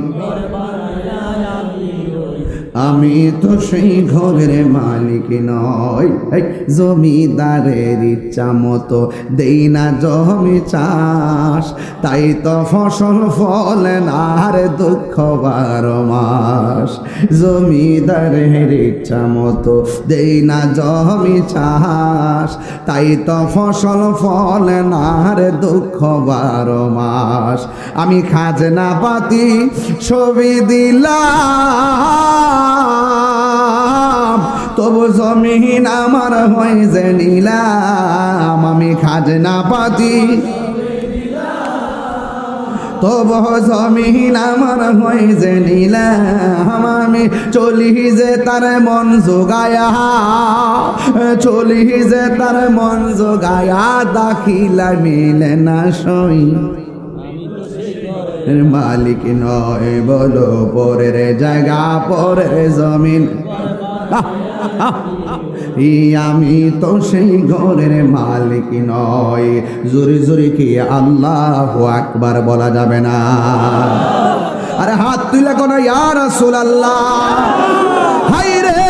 আমি তো সেই ঘরের মালিক নই, এই জমিদারের ইচ্ছা মতো দেই না জমি চাষ, তাই তো ফসল ফলে না আর দুঃখ 12 মাস। জমিদারের ইচ্ছা মতো দেই না জমি চাষ, তাই তো ফসল ফলে না আর দুঃখ 12 মাস। আমি খাজনা পাতি ছবি দিলাম, তবু জমিন আমার হয় যে নিলাম। আমি খাজনা পাতি তবু জমিন আমার হয় যে নিলাম। আমি চলি যে তার মন জোগায়া, চলি যে তার মন জোগায়া, দাখিলা মিলে না সই মালিক নয় বলো পরের জায়গা পরের জমিন। আমি তো সেই ঘরের মালিক নয়। জোরে জোরে কি আল্লাহু আকবার বলা যাবে না? আরে হাত তুলে কোন ইয়া রাসূলুল্লাহ। হাই রে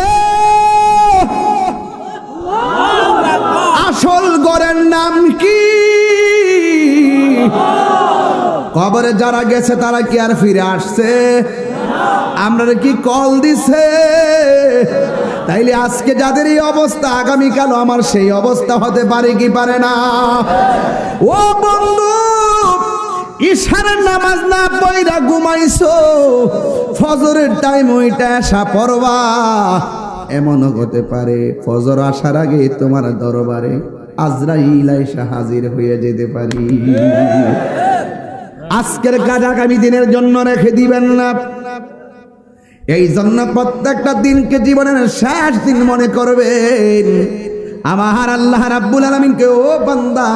আসল ঘরের নাম কি? কবরে যারা গেছে তারা কি আর ফিরে আসছে? আমরা কি কল দিছে? তাইলে আজকে যাদের এই অবস্থা, আগামীকাল আমার সেই অবস্থা হতে পারে কি পারে না? ও বন্ধু, ইশারের নামাজ না পড়া ঘুমাইছো, ফজরের টাইম ওইটা আসা পড়বা। এমনও হতে পারে ফজর আসার আগে তোমার দরবারে আজরাইল আইসা হাজির হয়ে যেতে পারি। আজকের কাজ আগামী দিনের জন্য রেখে দিবেন না। এই জন্য প্রত্যেকটা দিনকে জীবনের শেষ দিন মনে করবেন। আমার আল্লাহ রাব্বুল আলামিনকে, ও বান্দা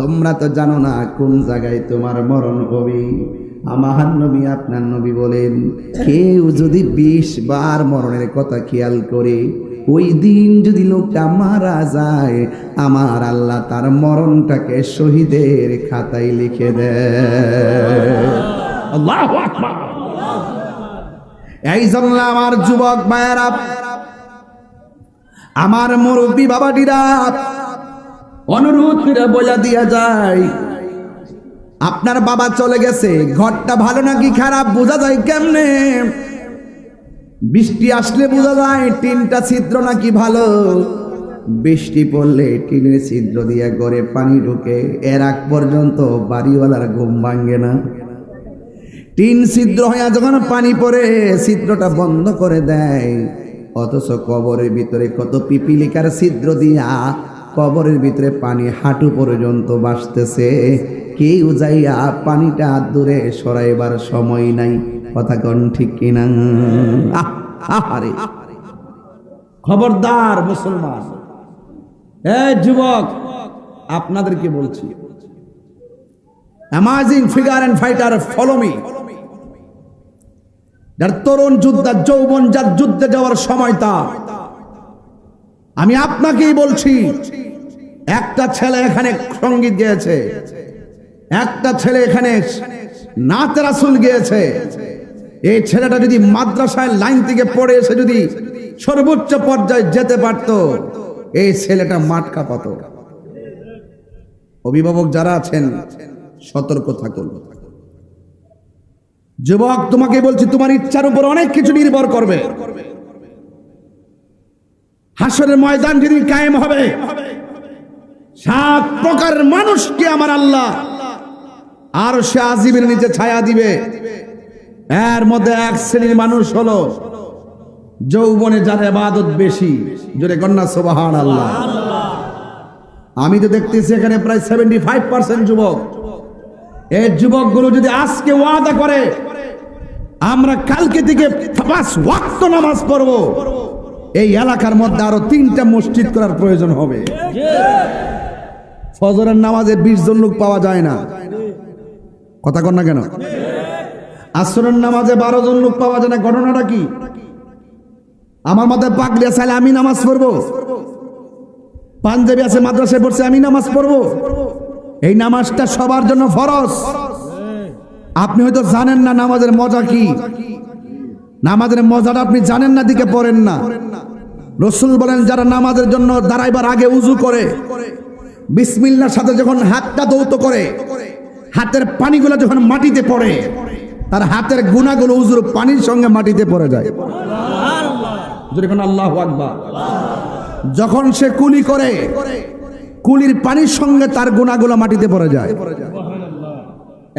তোমরা তো জানো না কোন জায়গায় তোমার মরণ হবে। আমার নবী আপনার নবী বলেন, কেউ যদি 20 বার মরণের কথা খেয়াল করে, ওই দিন যদি লোকটা মারা যায়, আমার আল্লাহ তার মরণটাকে শহীদের খাতায় লিখে দেয়। আল্লাহু আকবার। এই জন্য আমার যুবক ভাইয়েরা, আমার মুরব্বী বাবাটিরা, অনুরোধ করে বলে দিয়া যায়, আপনার বাবা চলে গেছে, ঘরটা ভালো নাকি খারাপ বোঝা যায় কেমনে? বৃষ্টি আসলে বোঝা যায় টিনটা ছিদ্র নাকি ভালো। বৃষ্টি পড়লে টিনের ছিদ্র দিয়ে ঘরে পানি ঢুকে, এর আগ পর্যন্ত বাড়িওয়ালার ঘুম ভাঙে না। টিন ছিদ্র হয়ে যখন পানি পড়ে ছিদ্রটা বন্ধ করে দেয়, অথচ কবরের ভিতরে কত পিপিলিকার ছিদ্র দিয়া কবরের ভিতরে পানি হাঁটু পর্যন্ত ভাসতেছে। কেউ যাইয়া পানিটা দূরে সরাইবার সময় নাই। কথা কোন ঠিক কিনা? আরে খবরদার মুসলমান, এই যুবক, আপনাদেরকে বলছি, amazing figure and fighter, follow me. যার তরুণ যোদ্ধা, যৌবন, যার যুদ্ধে যাওয়ার সময় তার, আমি আপনাকেই বলছি, একটা ছেলে এখানে সঙ্গীত গেয়েছে, একটা ছেলে এখানে নাতে রাসূল গেয়েছে। এই ছেলেটা যদি মাদ্রাসায় লাইন থেকে পড়ে এসে যদি সর্বোচ্চ পর্যায়ে যেতে পারত, এই ছেলেটা মাঠ কাঁপাত। অভিভাবক যারা আছেন সতর্ক থাকুন। যুবক, তোমাকে বলছি, তোমার ইচ্ছার উপর অনেক কিছু নির্ভর করবে। হাসরের ময়দান যেদিন কায়েম হবে, 7 প্রকারের মানুষকে আমার আল্লাহ আর সে আজিমের নিচে ছায়া দিবে। এর মধ্যে এক শ্রেণীর মানুষ হলো যৌবনে যার ইবাদত বেশি। জোরে কন্যা সুবহানাল্লাহ। আমি তো দেখতেছি এখানে প্রায় 75% যুবক। এই যুবকগুলো যদি আজকে ওয়াদা করে আমরা কালকে থেকে 5 ওয়াক্ত নামাজ পড়ব, এই এলাকার মধ্যে আরো 3টা মসজিদ করার প্রয়োজন হবে। ফজরের নামাজে 20 জন লোক পাওয়া যায় না, কথা কন না কেন? আসরের নামাজে 12 জন লোক পাওয়া যায় না, ঘটনাটা কি? আমার মাথায় পাগড়ি আছে, আমি নামাজ পড়বো। পাঞ্জাবি আছে, মাদ্রাসায় পড়ছে, আমি নামাজ পড়বো। এই নামাজটা সবার জন্য ফরজ। আপনি হয়তো জানেন না নামাজের মজা কি। নামাজের মজাটা আপনি জানেন না, দিকে পড়েন না। রাসূল বলেন যারা নামাজের জন্য দাঁড়াইবার আগে উযু করে, বিসমিল্লাহর সাথে যখন হাতটা দৌত করে, হাতের পানিগুলো যখন মাটিতে পড়ে, তার হাতের গুনাহগুলো উযুর পানির সঙ্গে মাটিতে পড়ে যায়। যখন আল্লাহু আকবার, যখন সে কুলি করে, কুলির পানির সঙ্গে তার গুনাহগুলো মাটিতে পড়ে যায়।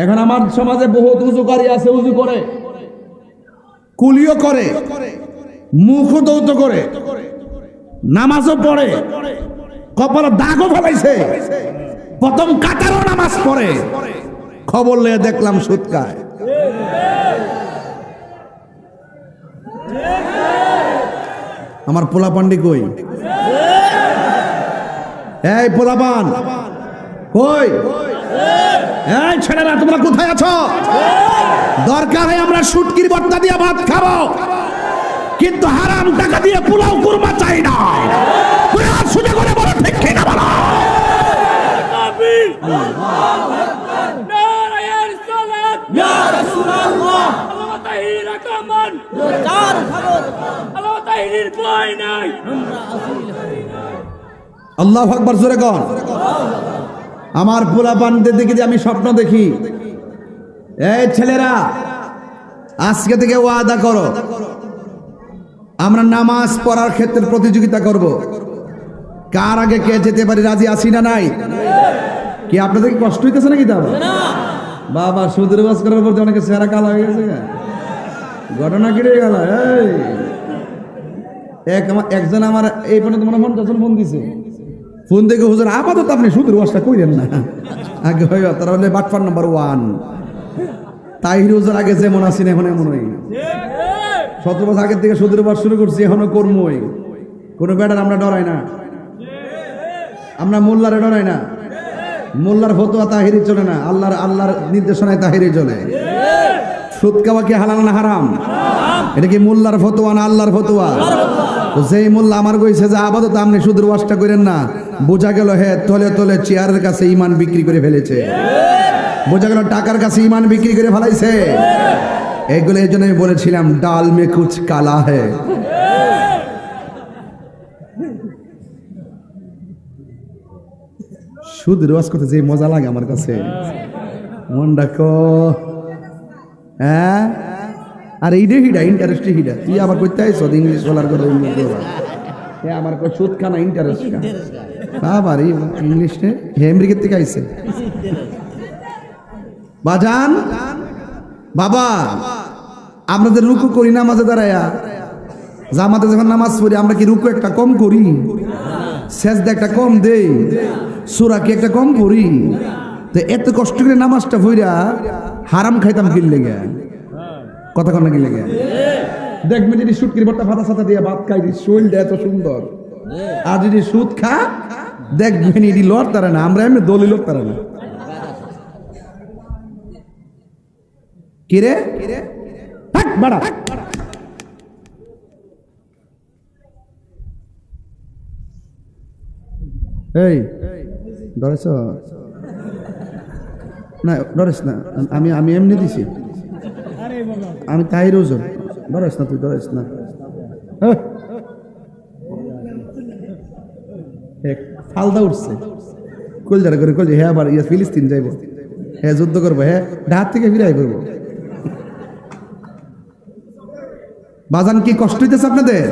এখন আমার সমাজে বহুত উযুকারী আছে, উযু করে, কুলিও করে, মুখও দৌত করে, নামাজও পড়ে, কপালে দাগও ফেলাইছে, প্রথম কাতারও নামাজ পড়ে, খবর লয়ে দেখলাম সুদ খায়। আমার পোলাপান্ডি কই? এই পোলাপান কই? এই ছেলেরা তোমরা কোথায় আছো? দরকার হয় আমরা শুটকির ভর্তা দিয়ে ভাত খাবো, কিন্তু হারাম টাকা দিয়ে পোলাও কুরমা চাই না। সুযোগ করে বলো ঠিক কিনা বলো। আল্লাহু আকবার, জোরে কর। আমার পোলাপানদের দেখি যে আমি স্বপ্ন দেখি, এই ছেলেরা আজকে থেকে ওয়াদা করো, আমরা নামাজ পড়ার ক্ষেত্রে প্রতিযোগিতা করব, কার আগে কে যেতে পারি। রাজি আছি না নাই? কি আপনাদের কষ্ট হইতেছে নাকি? তা বাবা সুদের বাস করার পর অনেকে চেহারা কালো হয়ে গেছে, ঘটনা কি রে গেল? একজন আমার এই পর্যন্ত মনে মন যখন ফোন দিছে, ফোন দেখে হুজুর আপাতত আপনি সুদের বাসটা কইলেন না, আগে হয় তারা হলে বাটপার নাম্বার 1। তাহির হুজুর আগে যেমন আছেন এখন এমন হই, 17 বছর আগের থেকে সুদের বাস শুরু করছি, এখনো কর্মই। কোনো ব্যাটার আমরা ডরাই না, আমরা মোল্লারে ডরাই না। মোল্লার ফতোয়া তাহিরি চলে না, আল্লাহর নির্দেশনায় তাহিরি চলে। সুদ খাওয়া কি হালাল না হারাম? এটা কি মোল্লার ফতোয়া না আল্লাহর ফতোয়া? তো যেই মোল্লা আমার কইছে যে আপাতত আপনি সুদের ওয়াজটা করেন না, বোঝা গেল হে তলে তলে চেয়ারের কাছে ইমান বিক্রি করে ফেলেছে, বোঝা গেল টাকার কাছে ইমান বিক্রি করে ফেলাইছে। এগুলো এই জন্য আমি বলেছিলাম ডাল মে কুছ কালা হে। সুদের ওয়াজ করতে যে মজা লাগে আমার কাছে, মন ডাকো। হ্যাঁ, আর এইটা হিডা ইন্টারেস্ট হিডা, তুই আবার করতে আইস ইংলিশ বলার কথা, ইংলিশ বলার আমার কই সুদ খানা ইন্টারেস্ট আবার ইংলিশ নে আমেরিকার থেকে আইছে। বাজান বাবা, আমরা যে রুকু করি নামাজে দাঁড়ায়া, জামাতে যখন নামাজ পড়ি আমরা কি রুকু একটা কম করি? সেজদা একটা কম দেই? সূরা কি একটা কম পড়ি? তো এত কষ্ট করে নামাজটা পড়া হারাম খাইতাম কি লেগে? কথা কন না কি লেগে? দেখবে যদি শুটকির ভর্তা ভাতা সাথে দিয়ে ভাত খাই, শরীরটা এত সুন্দর। আর যদি সুদ খা দেখবেন এটি লড় তারা না, আমরা এমনি দলি লোক তারা না। কিরে বাড়া, এই ডরেছ না? ডরেস না, আমি এমনি দিছি, আমি তাই রোজ। ডরেস না, তুই ডরেস না। ফালদা উঠছে কলজারা করে, কলজা হ্যাঁ আবার ইয়া ফিলিস্তিন যাইব, হ্যাঁ যুদ্ধ করবো, হ্যাঁ ঢাক থেকে ফিরাই করবো। বাজান কি কষ্ট হইতেছে আপনাদের?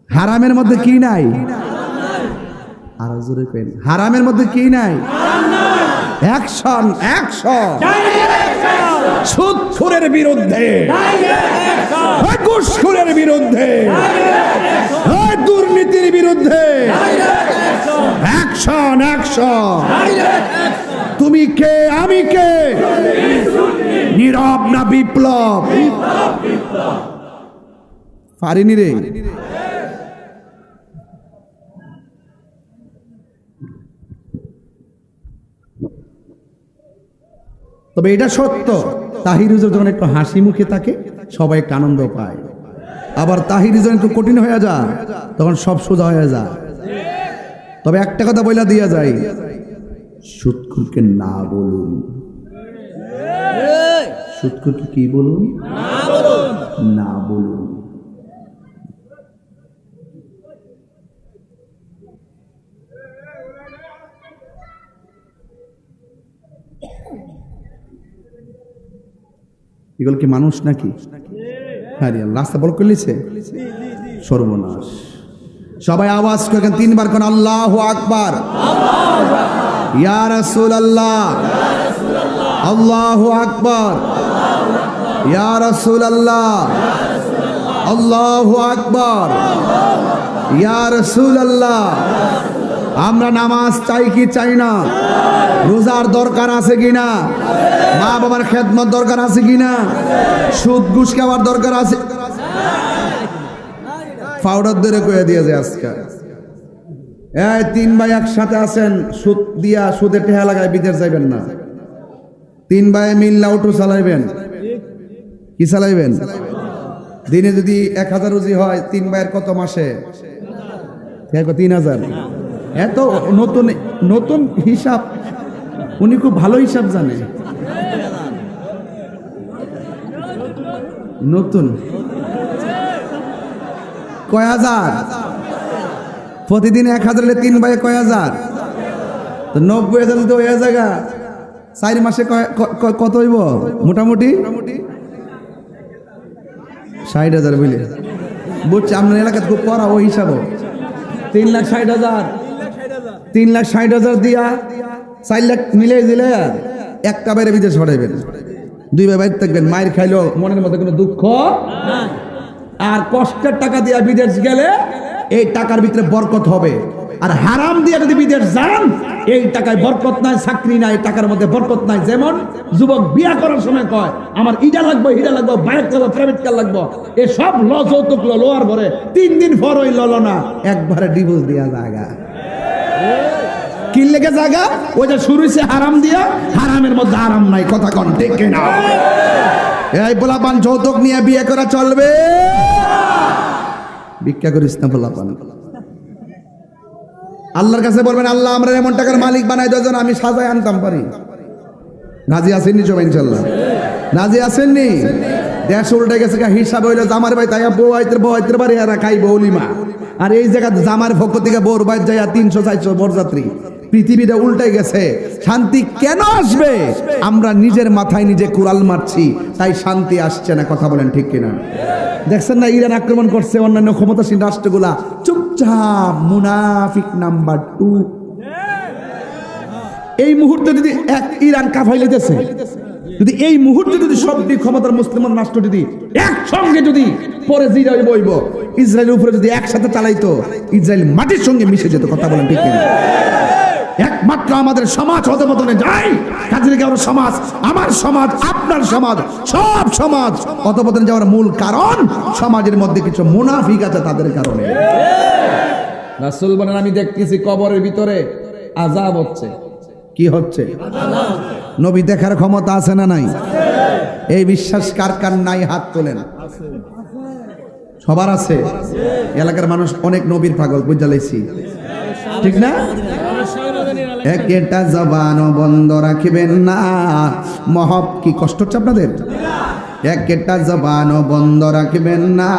হারামের মধ্যে কি নাই? আর জোরে কইন, হারামের মধ্যে কি নাই? Action, action. সুদখোরের বিরুদ্ধে, ঘুষখোরের বিরুদ্ধে, দুর্নীতির বিরুদ্ধে অ্যাকশন, অ্যাকশন। তুমি কে, আমি কে? নীরব না বিপ্লব? পারিনি রে। তবে এটা সত্য, তাহির হুজুর যখন একটু হাসি মুখে থাকে সবাই একটু আনন্দ পায়, আবার তাহির হুজুর একটু কঠিন হয়ে যায় তখন সব সোজা হয়ে যায়। তবে একটা কথা বইলা দিয়া যায়, সুদখোরকে না বলুন, সুদখোরকে কি বলুন? না বলুন। এগুলো কি মানুষ নাকি? আরে আল্লাহ, রাস্তা বড় করলিছে, সর্বনাশ। সবাই আওয়াজ করেন তিনবার কোন আল্লাহু আকবার, ইয়া রাসূলুল্লাহ, আল্লাহু আকবার, ইয়া রাসূলুল্লাহ, আল্লাহু আকবার, ইয়া রাসূলুল্লাহ। আমরা নামাজ চাই কি চাই না? রোজার দরকার আছে কিনা? মা বাবার খেদমত দরকার আছে কিনা? সুদ ঘুষ খাওয়ার দরকার আছে? পাউডার ধরে কয়ে দিয়েছে আজকে, এই তিন ভাই একসাথে আছেন, সুদ দিয়া সুদে টেহা লাগায় বিদেশ যাইবেন না। তিন ভাই মিল্লা অটো চালাইবেন, কি চালাইবেন? দিনে যদি 1000 রুজি হয়, তিন ভাইয়ের কত মাসে? 3000। এত নতুন নতুন হিসাব, উনি খুব ভালো হিসাব জানে। নতুন কয় হাজার? প্রতিদিন 1000 হলে তিন ভাই কয় হাজার? তো 90,000 তো হয়ে জায়গা 4 মাসে কত হইব? মোটামুটি 60,000 বুঝলে? বুঝছি আপনার এলাকায় খুব পড়া ওই হিসাব। 3,60,000, 3,60,000 দিয়া 4 লাখ মিলে দিলে একটা বাইরে বিদেশ পাঠাইবেন, 2 ভাই বাইরে থাকবেন, মায়ের খাইলেও মনের মধ্যে কোনো দুঃখ। আর কষ্টের টাকা দিয়া বিদেশ গেলে এই টাকার ভিতরে বরকত হবে। আর হারাম দিয়ে যদি বিদেশ যান, এই টাকায় বরকত নাই, চাকরি নাই, টাকার মধ্যে বরকত নাই। যেমন যুবক বিয়া করার সময় কয় আমার ইটা লাগবে, হিরা লাগবে, বাইক লাগবে, প্রাইভেট কার লাগবে, এ সব যৌতুক লোয়ার পরে 3 দিন পর ওই ললো না, একবারে ডিভোর্স দিয়া জায়গা। কি লেগে জায়গা? ওই যে শুরু হয়েছে হারাম দিয়া, হারামের মধ্যে আরাম নাই। কথা কন ঠিক কিনা? এই পোলাপান যৌতুক নিয়ে বিয়ে করা চলবে? ভিক্ষা করিস না পোলাপান। আল্লাহর কাছে বলবেন, আল্লাহ আমরা এমন টাকার মালিক বানাই দাও যেন আমি সাজায় আনতাম পারি। রাজি আছেননি সবাই? ইনশাল্লাহ রাজি আছেননি? দেশ উল্টে গেছে, হিসাব হইলো জামার ভাই তাই বউ আইতের বাড়ি এরা খাই বৌলিমা, আর এই জায়গা জামার পক্ষ থেকে বউর বাইর যায় 300-400 বরযাত্রী। পৃথিবীটা উল্টে গেছে। শান্তি কেন আসবে? আমরা নিজের মাথায় নিজে কুড়াল মারছি, তাই শান্তি আসছে না। কথা বলেন ঠিক কিনা? দেখছেন না ইরান আক্রমণ করছে, অন্যান্য ক্ষমতাসীন রাষ্ট্রগুলা চুপচাপ। মুনাফিক নাম্বার 2। এই মুহূর্তে যদি ইরান কাফাই লেগেছে, যদি এই মুহূর্তে যদি সব দিক ক্ষমতার মুসলমান রাষ্ট্র যদি একসঙ্গে যদি পরে জিরাই বইব, ইসরায়েলের উপরে যদি একসাথে চালাইতো, ইসরায়েল মাটির সঙ্গে মিশে যেত। কথা বলেন ঠিক কিনা? একমাত্র আমাদের সমাজ অধপতনে যায়। কাজে লেগে আমরা সমাজ, আমার সমাজ, আপনার সমাজ, সব সমাজ অধপতনে যাওয়ার মূল কারণ সমাজের মধ্যে কিছু মুনাফিক আছে, তাদের কারণে। রাসূল বলেন, আমি দেখতেছি কবরের ভিতরে আযাব হচ্ছে। কি হচ্ছে? নবী দেখার ক্ষমতা আছে না নাই? এই বিশ্বাস কার কার নাই? হাত তোলেন। সবার আছে। এলাকার মানুষ অনেক নবীর পাগল, বুঝালাইছি ঠিক না? একটা জবানও বন্ধ রাখবেন না। কি কষ্ট হচ্ছে আপনাদের? একটা জবানও বন্ধ রাখবেন না।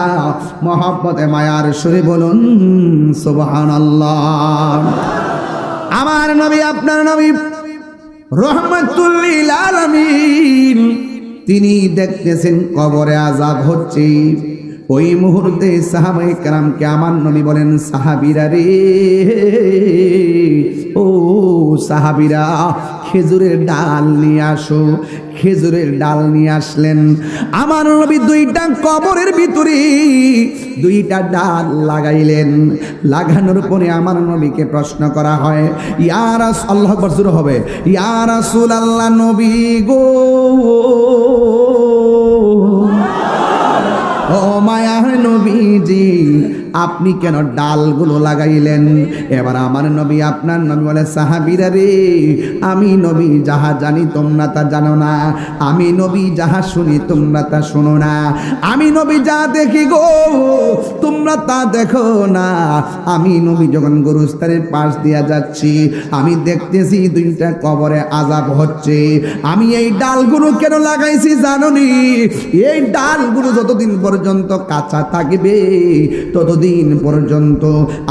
মহব্বতে মায়ার সুরে বলুন সুবহানাল্লাহ। আমার নবী, আপনার নবী রহমাতুল লিল আলামিন, তিনি দেখতেছেন কবরে আযাব হচ্ছে। ওই মুহূর্তে সাহাবায়ে কেরামকে আমার নবী বলেন, সাহাবীরা রে, ও সাহাবীরা, খেজুরের ডাল নিয়ে আসো। খেজুরের ডাল নিয়ে আসলেন। আমার নবী 2টা কবরের ভিতরে 2টা ডাল লাগাইলেন। লাগানোর পরে আমার নবীকে প্রশ্ন করা হয়, ইয়া রাসূল, আল্লাহু আকবার জোরে হবে, ইয়া রাসূলুল্লাহ, নবী গো, ও মায়ার নবীজি, আপনি কেন ডালগুলো লাগাইলেন? এবার আমার নবী, আপনার নবী বলে, সাহাবীরা রে, আমি নবী যাহা জানি তোমরা তা জানো না, আমি নবী যাহা শুনি তোমরা তা শোনো না, আমি নবী যা দেখি গো তোমরা তা দেখো না, আমি নবী যখন গোরস্থানের পাশ দিয়া যাচ্ছি, আমি দেখতেছি দুইটা কবরে আযাব হচ্ছে। আমি এই ডালগুলো কেন লাগাইছি জানোনি? এই ডালগুলো যতদিন পর্যন্ত কাঁচা থাকবে ততদিন পর্যন্ত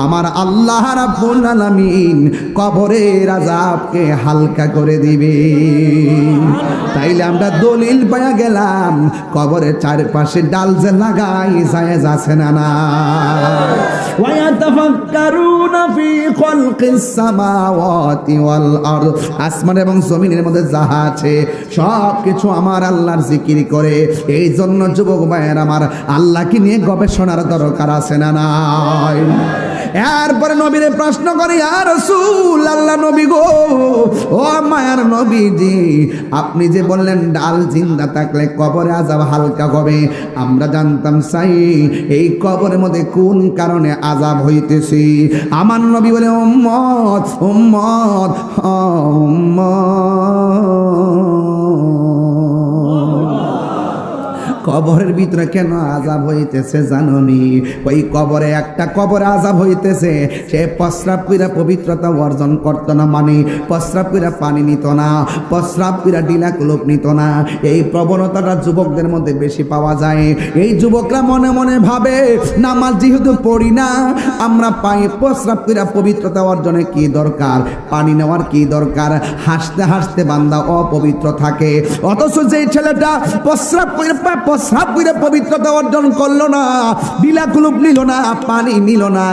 আমার আল্লাহ রাব্বুল আলামিন কবরের আযাবকে হালকা করে দিবে। তাইলে আমরা দলিল পাইয়া গেলাম, কবরের চারপাশে ডাল যে লাগাই জায়েজ আছে না না? ওয়ায়াতাফাক্কারুনা ফি খালকিস সামাওয়াতি ওয়াল আরদ, আসমান এবং জমিনের মধ্যে যাহা আছে সব কিছু আমার আল্লাহর জিকির করে। এই জন্য যুবক ভাইয়ের আমার, আল্লাহকে নিয়ে গবেষণার দরকার আছে না নাই? এরপরে নবীরে প্রশ্ন করে, ইয়া রাসূল, আল্লাহ নবী গো, ও মায়ার নবীজি, আপনি যে বললেন ডাল জিন্দা থাকলে কবরে আযাব হালকা হবে, আমরা জানতাম চাই এই কবরের মধ্যে কোন কারণে আযাব হইতেছে। আমার নবী বলে, উম্মত উম্মত কবরের ভিতরে কেন আযাব হইতেছে জানোনি? ওই কবরে একটা কবরে আযাব হইতেছে, সে প্রস্রাব কইরা পবিত্রতা অর্জন করতো না, মানে প্রস্রাব কইরা পানি নিত না, প্রস্রাব কইরা ডিলা কুলুপ নিত না। এই প্রবণতাটা যুবকদের মধ্যে বেশি পাওয়া যায়। এই যুবকরা মনে মনে ভাবে, নামাজ যেহেতু পড়ি না, আমরা পাই প্রস্রাব কইরা পবিত্রতা অর্জনে কি দরকার, পানি নেওয়ার কি দরকার? হাসতে হাসতে বান্দা অপবিত্র থাকে। অথচ যে ছেলেটা প্রস্রাব কইরা পবিত্রতা অর্জন করলো না, ডিলা কুলুপ নিল না, পানি নিল না,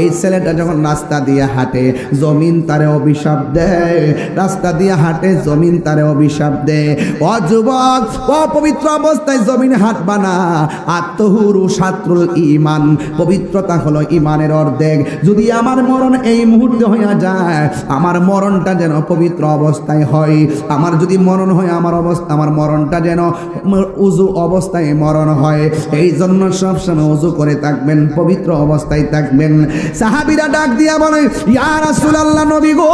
এই ছেলেটা যখন রাস্তা দিয়ে হাঁটে জমিন তারে অভিশাপ দেয়। রাস্তা দিয়ে হাঁটে জমিন তারে অভিশাপ দেয়। ও যুবক, অপবিত্র অবস্থায় জমিন হাঁটবা না। আত্মহুরু শাত্রুল ঈমান, পবিত্রতা হলো ঈমানের অর্ধেক। যদি আমার মরণ এই মুহূর্তে হইয়া যায়, আমার মরণটা যেন পবিত্র অবস্থায় হয়। আমার যদি মরণ হয়, আমার মরণটা যেন উযু অবস্থায় মরণ হয়। এই জন্য সবসময় উযু করে থাকবেন, পবিত্র অবস্থায় থাকবেন। সাহাবীরা ডাক দিয়া বলে, ইয়া রাসূলুল্লাহ, নবী গো,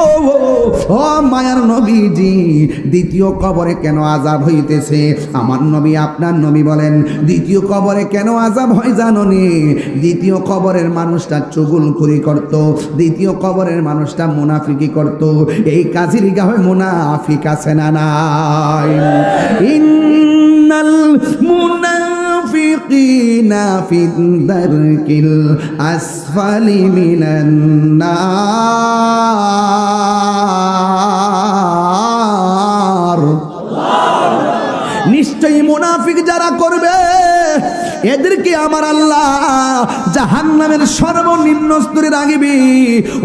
ও মায়ার নবীজি, দ্বিতীয় কবরে কেন আযাব হইতেছে? আমার নবী, আপনার নবী বলেন, দ্বিতীয় কবরে কেন আযাব হয় জানোনি? দ্বিতীয় কবরের মানুষটা চুগলখুরি করত, দ্বিতীয় কবরের মানুষটা মুনাফিকি করত। এই কাজের গায়ে মুনাফিক আছে না নাই? ইন্নাল মুনাফিকিনা ফি দারকিল আসফালি মিনান নার। নিশ্চয়ই মুনাফিক যারা করবে, এদেরকে আমার আল্লাহ জাহান্নামের সর্বনিম্ন স্তরে রাখবে।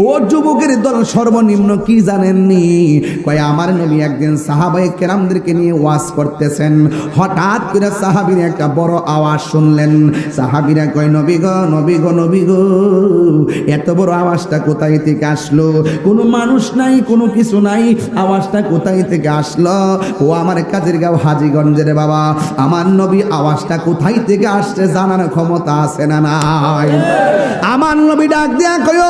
ও যুবকের দল, সর্বনিম্ন কি জানেননি? কয় আমার নবী একদিন সাহাবায়ে কেরামদেরকে নিয়ে ওয়াজ করতেছেন, হঠাৎ করে সাহাবীরা একটা বড় আওয়াজ শুনলেন। সাহাবীরা কয়, নবী গো, নবী গো, নবী গো, এত বড় আওয়াজটা কোথায় থেকে আসলো? কোনো মানুষ নাই, কোনো কিছু নাই, আওয়াজটা কোথায় থেকে আসলো? ও আমার কাজের গাঁও হাজীগঞ্জের বাবা, আমার নবী আওয়াজটা কোথায় থেকে আসছে জানার ক্ষমতা আছে না নাই? আমার নবী ডাক দিয়া কয়,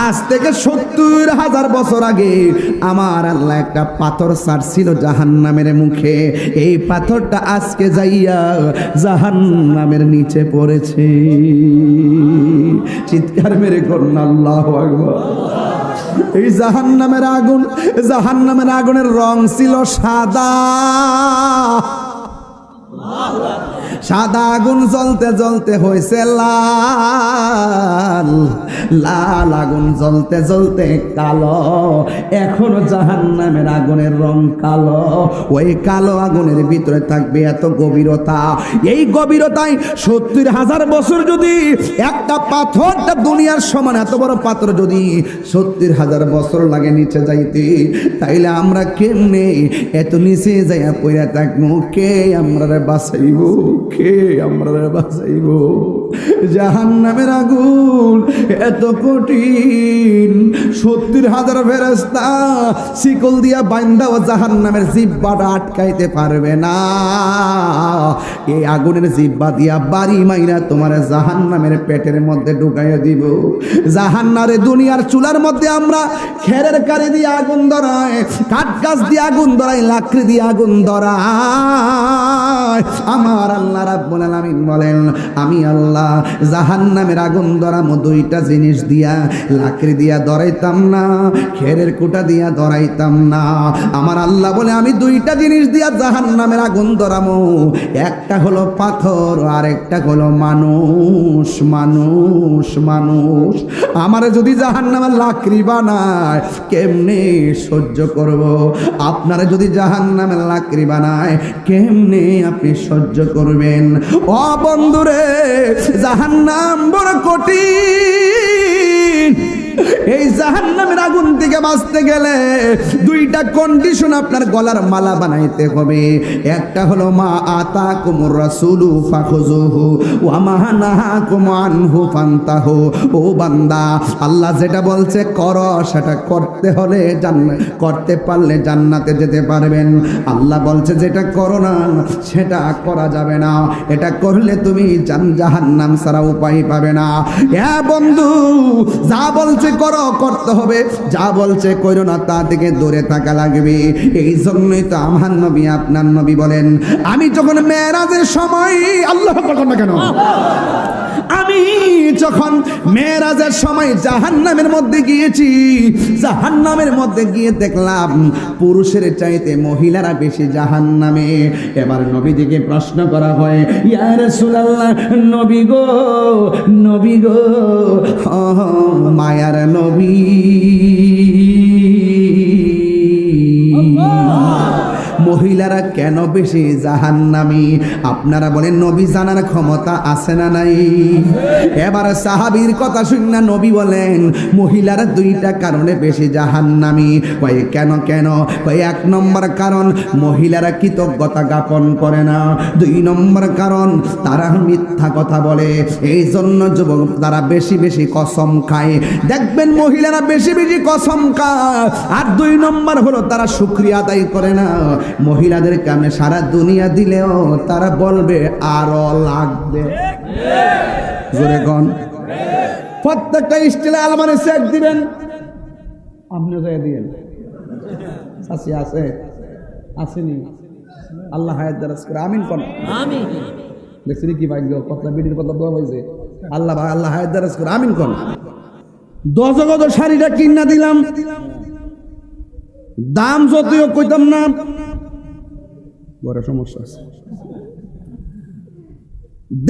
আজ থেকে ৭০,০০০ বছর আগে আমার আল্লাহ একটা পাথর ছাড়ছিল জাহান্নামের মুখে। এই পাথরটা আজকে যাইয়া জাহান্নামের নিচে পড়েছে। চিৎকার মেরে করুন আল্লাহু আকবার। এই জাহান্নামের আগুন, জাহান্নামের আগুনের রং ছিল সাদা। সাদা আগুন জ্বলতে জ্বলতে হয়েছে লাল, লাল আগুন জ্বলতে জ্বলতে কালো। এখনো জাহান্নামের আগুনের রং কালো। ওই কালো আগুনের ভিতরে থাকবে এত গভীরতা। এই গভীরতায় ৭০,০০০ বছর যদি একটা পাথরটা দুনিয়ার সমান এত বড় পাথর যদি ৭০,০০০ বছর লাগে নিচে যাইতে, তাইলে আমরা কেমনে এত নিচে যাইয়া পড়ে থাকবো? কে আমরা বাঁচাইব? কে আমরা বাঁচাইব? জাহান্নামের আগুন এত কঠিন, 70,000 ফেরেশতা শিকল দিয়া বাইন্দাও জাহান্নামের জিহ্বাটা আটকাইতে পারবে না। এই আগুনের জিহ্বা দিয়া বাড়ি মাইরা তোমার জাহান্নামের পেটের মধ্যে ঢুকাইয়া দিব। জাহান্নারে দুনিয়ার চুলার মধ্যে আমরা খেরের কারি দিয়ে আগুন ধরাই, কাঠ গাছ দিয়ে আগুন ধরাই, লাকড়ি দিয়ে আগুন ধরাই। আমার আল্লাহ রাব্বুল আলামিন বলেন, আমি আল্লাহ জাহান্নামের আগুন ধরামো দুইটা জিনিস দিয়া, লাকড়ি দিয়া ধরাইতাম না, খেরের কুটা দিয়া ধরাইতাম না। আমার আল্লাহ বলে আমি দুইটা জিনিস দিয়া জাহান্নামের আগুন ধরামো, একটা হলো পাথর আর একটা হলো মানুষ। মানুষ মানুষ আমারে যদি জাহান্নামের লাকড়ি বানায় কেমনে সহ্য করব? আপনারা যদি জাহান্নামের লাকড়ি বানায় কেমনে আপনি সহ্য করবেন? ও বন্ধুরে, জাহান্নাম বড় কঠিন। এই জাহান্নামের আগুন থেকে বাঁচতে গেলে দুইটা কন্ডিশন আপনার গলার মালা বানাইতে হবে। একটা হলো মা আতাকুমুর রাসূলু ফাখুযুহু ওয়া মা নাহাকুম আনহু ফান্তাহু। ও বান্দা, আল্লাহ যেটা বলছে করো সেটা করতে হলে করতে পারলে জান্নাতে যেতে পারবেন। আল্লাহ বলছে যেটা করো না সেটা করা যাবে না, এটা করলে তুমি জাহান্নাম ছাড়া উপায় পাবে না। হ্যাঁ বন্ধু, যা বলছে করো করতে হবে, যা বলছে করো না তা থেকে দূরে থাকা লাগবে। এই জন্যই তো আমার নবী আপনার নবী বলেন, আমি যখন মেরাজের সময়, আল্লাহ বলেন না কেন, আমি যখন মেরাজের সময় জাহান্নামের মধ্যে গিয়েছি, জাহান্নামের মধ্যে গিয়ে দেখলাম পুরুষের চাইতে মহিলারা বেশি জাহান্নামে। এবার নবীজিকে প্রশ্ন করা হয়, ইয়া রাসূলুল্লাহ, নবী গো, নবী গো, মায়ার নবী, মহিলারা কেন বেশি জাহান্নামী? আপনারা বলেন নবী জানার ক্ষমতা আছে না নাই? এবার সাহাবীর কথা শুনে নবী বলেন মহিলারা দুইটা কারণে বেশি জাহান্নামী। কয় কেন কেন? কয় এক নম্বর কারণ মহিলারা কৃতজ্ঞতা জ্ঞাপন করে না, 2 নম্বর কারণ তারা মিথ্যা কথা বলে, এই জন্য যুবক তারা বেশি বেশি কসম খায়। দেখবেন মহিলারা বেশি বেশি কসম খায়। আর 2 নম্বর হলো তারা শুকরিয়া আদায় করে না। মহিলাদের কামে সারা দুনিয়া দিলেও তারা বলবে আরো লাগবে। জোরে কোন? প্রত্যেকটা স্টিলে আলমারি চেক দিবেন, আপনি যাই দিবেন। আছে আছে আসেনি? আল্লাহ হায়াত দারাজ করে আমিন কোন? আমিন। দেখছেন কি ভাগ্য, কথা বিডির কথা দোয়া হয়েছে। আল্লাহ ভাই আল্লাহ হায়াত দারাজ করে আমিন কোন? 10 গজ শাড়িটা কিনা দিলাম, দাম যতই কইতাম না, বড় সমস্যা আছে।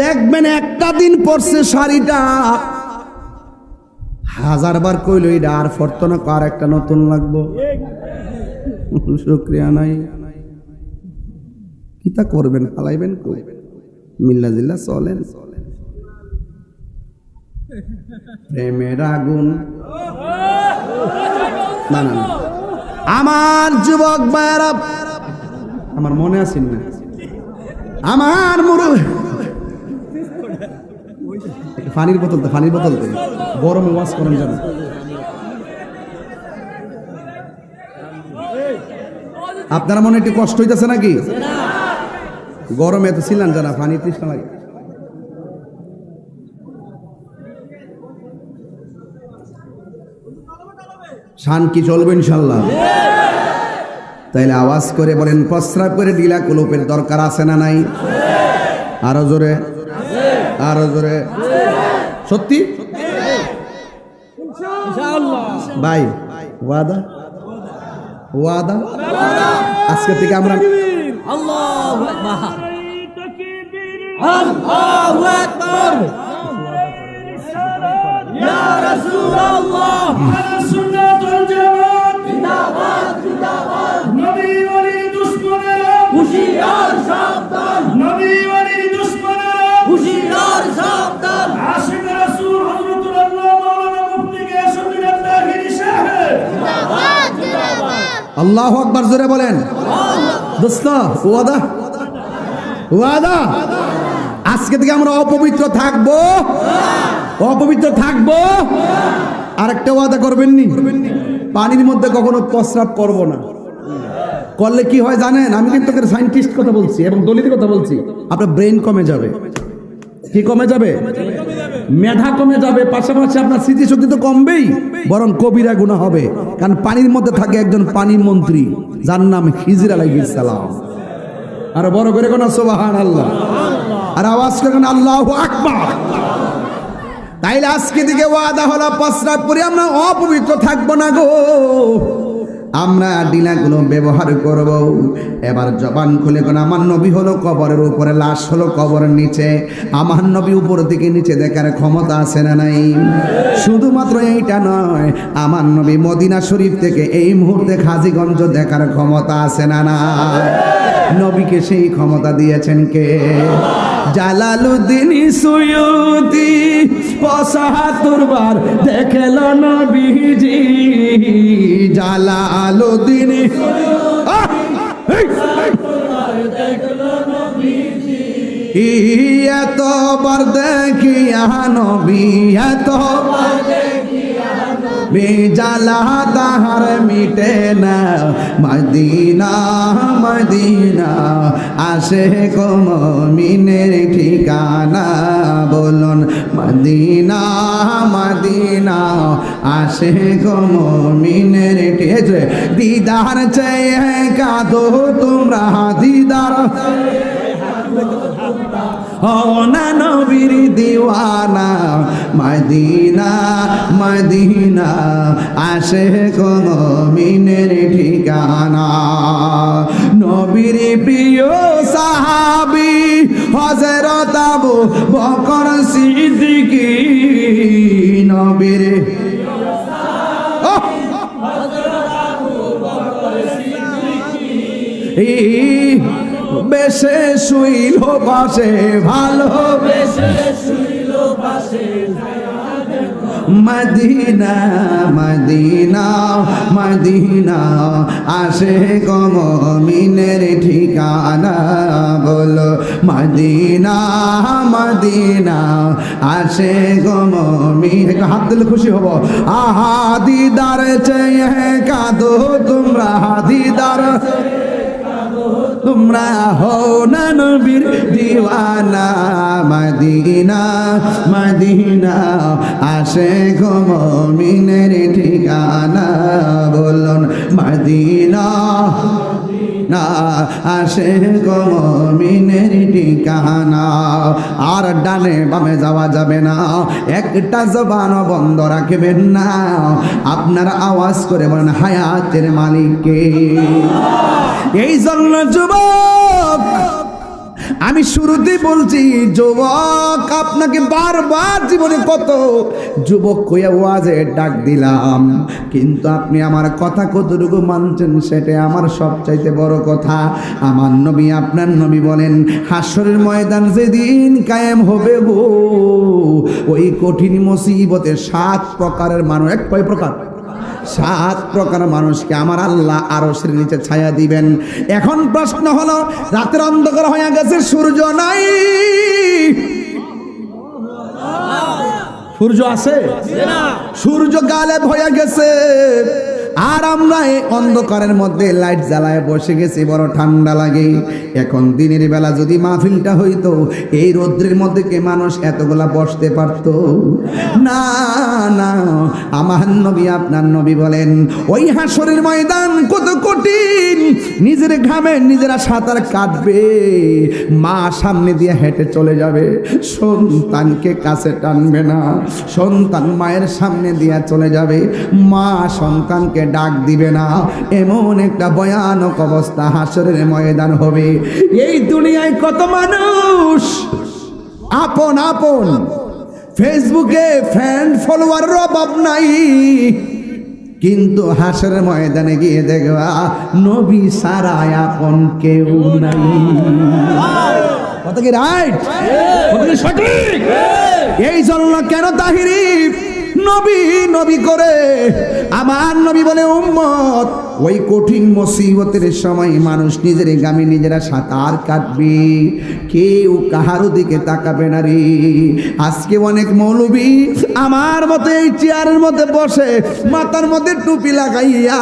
দেখবেন একটা দিন পরছে শাড়িটা, 1000 বার কইল এটা আর ফরতো না, আর একটা নতুন লাগবো। শুকরিয়া নাই, কিতা করবেন? হালাইবেন কই? মিল্লা জিল্লা চলেন। প্রেমের আগুন না না না। আমার যুবক ভাইরা, আমার মনে আছে না, আমার পানির বোতল তো, পানির বোতল তো গরমে ওয়াশ করেন জানো। আপনারা মনে একটু কষ্ট হইতেছে নাকি? গরমে তো ছিলেন জানা, পানি তৃষ্ণা লাগে। শান কি চলবে ইনশাল্লাহ? তাইলে আওয়াজ করে বলেন, প্রস্রাব করে ঢিলা কুলুপের দরকার আছে না নাই? আরো জোরে, আরো জোরে। সত্যি ভাই? ওয়াদা? ওয়াদা? আজকে থেকে আমরা আল্লাহু আকবার, আল্লাহু আকবার, ইয়া রাসূলুল্লাহ, আলা সুন্নাতুল জামাত, জিন্দাবাদ জিন্দাবাদ। নবী ওয়ালির দুশমনেরা হুশিয়ার সাবধান, নবী ওয়ালির দুশমনেরা হুশিয়ার সাবধান। আশিক রাসূল হযরতুল আল্লাহ মাওলানা মুফতি গিয়াসউদ্দিন তাহিরি সাহেব, জিন্দাবাদ জিন্দাবাদ। আল্লাহু আকবার জোরে বলেন। দোস্ত ওয়াদা? ওয়াদা? আজকে থেকে আমরা অপবিত্র থাকবো, অপবিত্র থাকবো। আরেকটা ওয়াদা করবেন নি, পানির মধ্যে কখনো প্রস্রাব করব না। করলে কি হয় জানেন? আমি কিন্তু সায়েন্টিস্ট কথা বলছি এবং দলিত কথা বলছি। আপনার ব্রেন কমে যাবে। কি কমে যাবে? মেধা কমে যাবে, পাশাপাশি আপনার স্মৃতিশক্তি তো কমবেই, বরং কবিরা গুনাহ হবে। কারণ পানির মধ্যে থাকে একজন পানি মন্ত্রী, যার নাম খিজির আলাইহিস সালাম। আর বড় করে কোন সুবহানাল্লাহ, আর আওয়াজ করে কোন আল্লাহু আকবার। তাইলে আজকে থেকে ওয়াদা হলো, প্রস্রাব করে আমরা অপবিত্র থাকবো না গো। আমরা ডিলাগুলো ব্যবহার করব। এবার জবান খুলে কোন আমার নবী হলো কবরের উপরে, লাশ হলো কবরের নিচে। আমার নবী উপর থেকে নিচে দেখার ক্ষমতা আছে না নাই? শুধুমাত্র এইটা নয়, আমার নবী মদিনা শরীফ থেকে এই মুহূর্তে হাজীগঞ্জ দেখার ক্ষমতা আছে না নাই? নবীকে সেই ক্ষমতা দিয়েছেন কে? জালালউদ্দিন সুয়ুতি ৭৫ বার দেখল নবীজি। জালালউদ্দিন এতবার দেখিয়া নবী, এতবার বেজালা তাহার মিটে না। মদিনা মদিনা আসে মুমিনের ঠিকানা, বলুন মদিনা মদিনা আসে মুমিনের ঠিকানা। দিদার চেয়ে কাঁদো তোমরা, দিদার না নবীর দিওয়ানা। মদিনা মদিনা আসে মুমিনের ঠিকানা। নবীর প্রিয় সাহাবী হযরত আবু বকর সিদ্দিক, নবীর বেশে শুইল পাশে, ভালোবেসে শুইল পাশে। মদিনা মদিনা মদিনা আসে মুমিনের ঠিকানা, বলো মদিনা মদিনা আসে মুমিন। হাত দিলে খুশি হব। আহা দিদার চেয়ে কাঁদো তোমরা, দিদার তোমরা হও না নবীর দিওয়ানা। মদিনা মদিনা আসে মুমিনের ঠিকানা, বলুন মদিনা না আসে মুমিনের ঠিকানা। আর ডানে বামে যাওয়া যাবে না, একটা জবান বন্ধ রাখবেন না। আপনারা আওয়াজ করে বলেন হায়াতের মালিককে। এই জন্য যুবক, আমি শুরুতেই বলছি যুবক, আপনাকে বারবার জীবনে কত যুবক কইয়া ওয়াজে ডাক দিলাম, কিন্তু আপনি আমার কথা কতটুকু মানছেন সেটা আমার সবচাইতে বড় কথা। আমার নবী, আপনার নবী বলেন, হাসরের ময়দান যেদিন কায়েম হবে গো, ওই কঠিন মুসিবতে 7 প্রকারের মানুষ, কয় প্রকার? 7 প্রকার মানুষকে আমার আল্লাহ আরশের নিচে ছায়া দিবেন। এখন প্রশ্ন হলো, রাতের অন্ধকার হয়ে গেছে, সূর্য নাই, সূর্য আছে? সূর্য গায়েব হয়ে গেছে, আর আমরা এই অন্ধকারের মধ্যে লাইট জ্বালায় বসে গেছি, বড় ঠান্ডা লাগে। এখন দিনের বেলা যদি মাহফিলটা হইতো, এই রৌদ্রের মধ্যে কে মানুষ এতগুলা বসতে পারত? না না, আমার নবী, আপনার নবী বলেন, ওই হাসরের ময়দান কত কঠিন। নিজের ঘামে নিজেরা সাঁতার কাটবে, মা সামনে দিয়ে হেঁটে চলে যাবে, সন্তানকে কাছে টানবে না, সন্তান মায়ের সামনে দিয়ে চলে যাবে, মা সন্তানকে ডাক দিবে না। এমন একটা ভয়ানক অবস্থা হাসরের ময়দান হবে। এই দুনিয়ায় কত মানুষ আপন আপন, ফেসবুকে ফ্রেন্ড ফলোয়ারের অভাব নাই, কিন্তু হাসরের ময়দানে গিয়ে দেখবা নবী ছাড়া আপন কেউ নাই। কথা কি রাইট? কথা কি সঠিক? এই জন্য কেন তাহিরি নবী নবী করে আমার নবী বলে উম্মত ওই কঠিন মুসিবতের সময় মানুষ নিজের গামে নিজেরা সাঁতার কাটবে, কেউ কাহারও দিকে তাকাবে না রে। আজকে অনেক মৌলবী আমার মতো এই চেয়ারের মধ্যে বসে মাথার মধ্যে টুপি লাগাইয়া,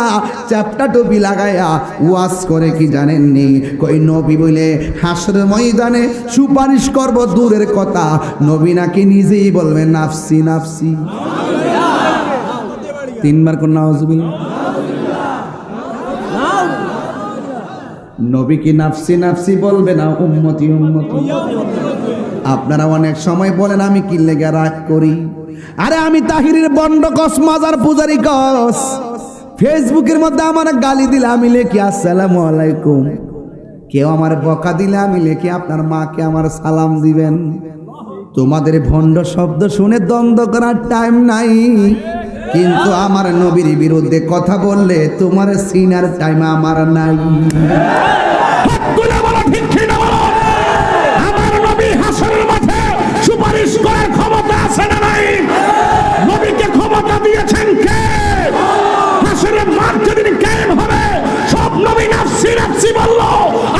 চ্যাপটা টুপি লাগাইয়া ওয়াজ করে কি জানেননি? কই নবী বলে হাসরের ময়দানে সুপারিশ করব দূরের কথা, নবী নাকি নিজেই বলবেন নাফসি নাফসি। তিনবার কোন নাউজুবিল্লাহ। নবী কি নাফসি নাফসি বলবে না উম্মতি উম্মতি? আপনারা অনেক সময় বলেন আমি কি লেগে রাগ করি। আরে আমি তাহিরের বন্ড কস মাজার পূজারি কস, ফেসবুকের মধ্যে আমার গালি দিলে আমি লিখি আসসালামু আলাইকুম, কেউ আমার বকা দিলে আমি লিখি আপনার মাকে আমার সালাম দিবেন। তোমাদের ভণ্ড শব্দ শুনে দ্বন্দ্ব করার টাইম নাই, কিন্তু আমার নবীর বিরুদ্ধে কথা বললে তোমার সিনার টাইম আমার নাই। আমার নবী হাসরের মাঠে সুপারিশ করার ক্ষমতা আছে না নাই? নবীকে ক্ষমতা দিয়েছেন কে? হাসরের মাঠ যেদিন কায়েম হবে সব নবী নাফসি নাফসি বলল,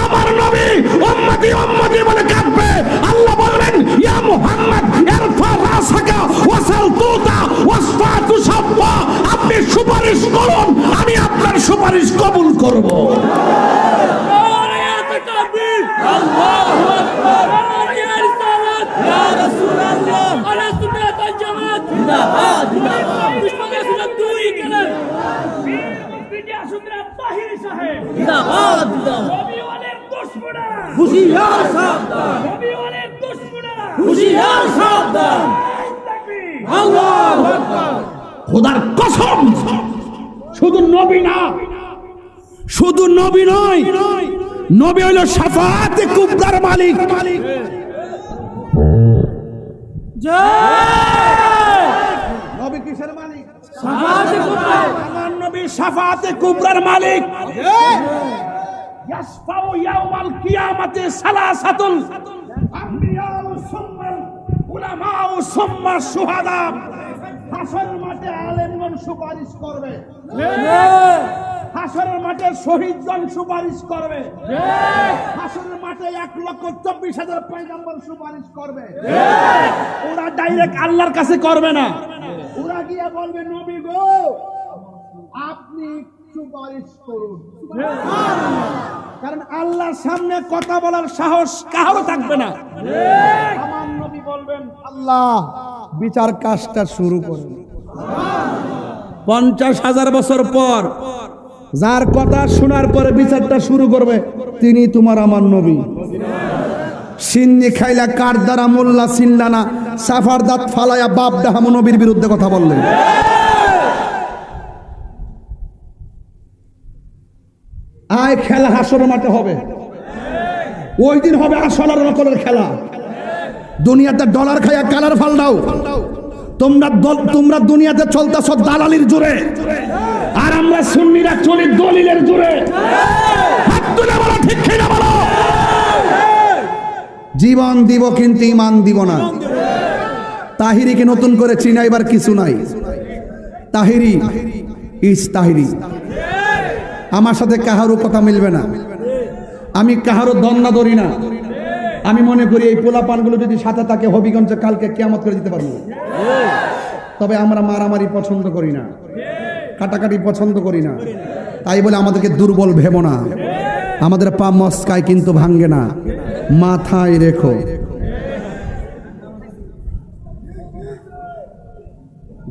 আমার নবী উম্মতি উম্মতি বলে কাঁদবে। আল্লাহ বলবেন ইয়া মুহাম্মদ ইরফা রাসাকা ওয়াসাল তুতা ওয়াসফা তুশাফা, আপনি সুপারিশ করুন, আমি আপনার সুপারিশ কবুল করব। খোদার কসম, শুধু নবী না, শুধু নবী নয়, নবী হলো শাফাআতে কুবরার মালিক। নবী কিসের মালিক? শাফাআতে কুবরা। আমার নবী শাফাআতে কুবরার মালিক। ইয়াশফাউ ইয়াউমাল কিয়ামাতি সালাসাতুল আমবিয়াউ সুম্মাল উলামাউ সুম্মা শুহাদা। হাসরের মাঠে আলেমগণ সুপারিশ করবে, হাসরের মাঠে শহীদগণ সুপারিশ করবে, হাসরের মাঠে 1,24,000 পয়গম্বর সুপারিশ করবে। ওরা ডাইরেক্ট আল্লাহর কাছে করবে না, ওরা গিয়ে বলবে নবী গো আপনি সুপারিশ করুন। কারণ আল্লাহর সামনে কথা বলার সাহস কারো থাকবে না। আমার নবী বলবেন আল্লাহ বিচার কাজটা শুরু করুন। 50,000 বছর পর যার কথা শোনার পরে বিচারটা শুরু করবে তিনি তোমার আমার নবী। সিন্নি খাইলা কার দ্বারা মোল্লা সিনলানা, সাফার দাঁত ফালায়া বাপ ডাহাম নবীর বিরুদ্ধে কথা বললেন। আয় খেলা হাসরের মাঠে হবে, ওই দিন হবে আসল আর নকলের খেলা। দুনিয়াতে ডলার খাইয়া কালার ফালদাও, তোমরা দুনিয়াতে চলতেছ দালালির জোরে, আর আমরা সুন্নিরা চলি দলিলের জোরে। হাত তুলে বলো ঠিক কিনা বলো। জীবন দিব কিন্তু ঈমান দিব না। তাহিরিকে নতুন করে চিনাইবার কিছু নাই। তাহিরি ইস তাহিরি। আমার সাথে কাহারও কথা মিলবে না, আমি কাহারও দন্না ধরি না। আমি মনে করি এই পোলাপানগুলো যদি সাথে থাকে হবিগঞ্জে কালকে কিয়ামত করে দিতে পারবো। তবে আমরা মারামারি পছন্দ করি না, কাটাকাটি পছন্দ করি না, তাই বলে আমাদেরকে দুর্বল ভেবো না। আমাদের পা মস্কায় কিন্তু ভাঙ্গে না, মাথায় রেখো।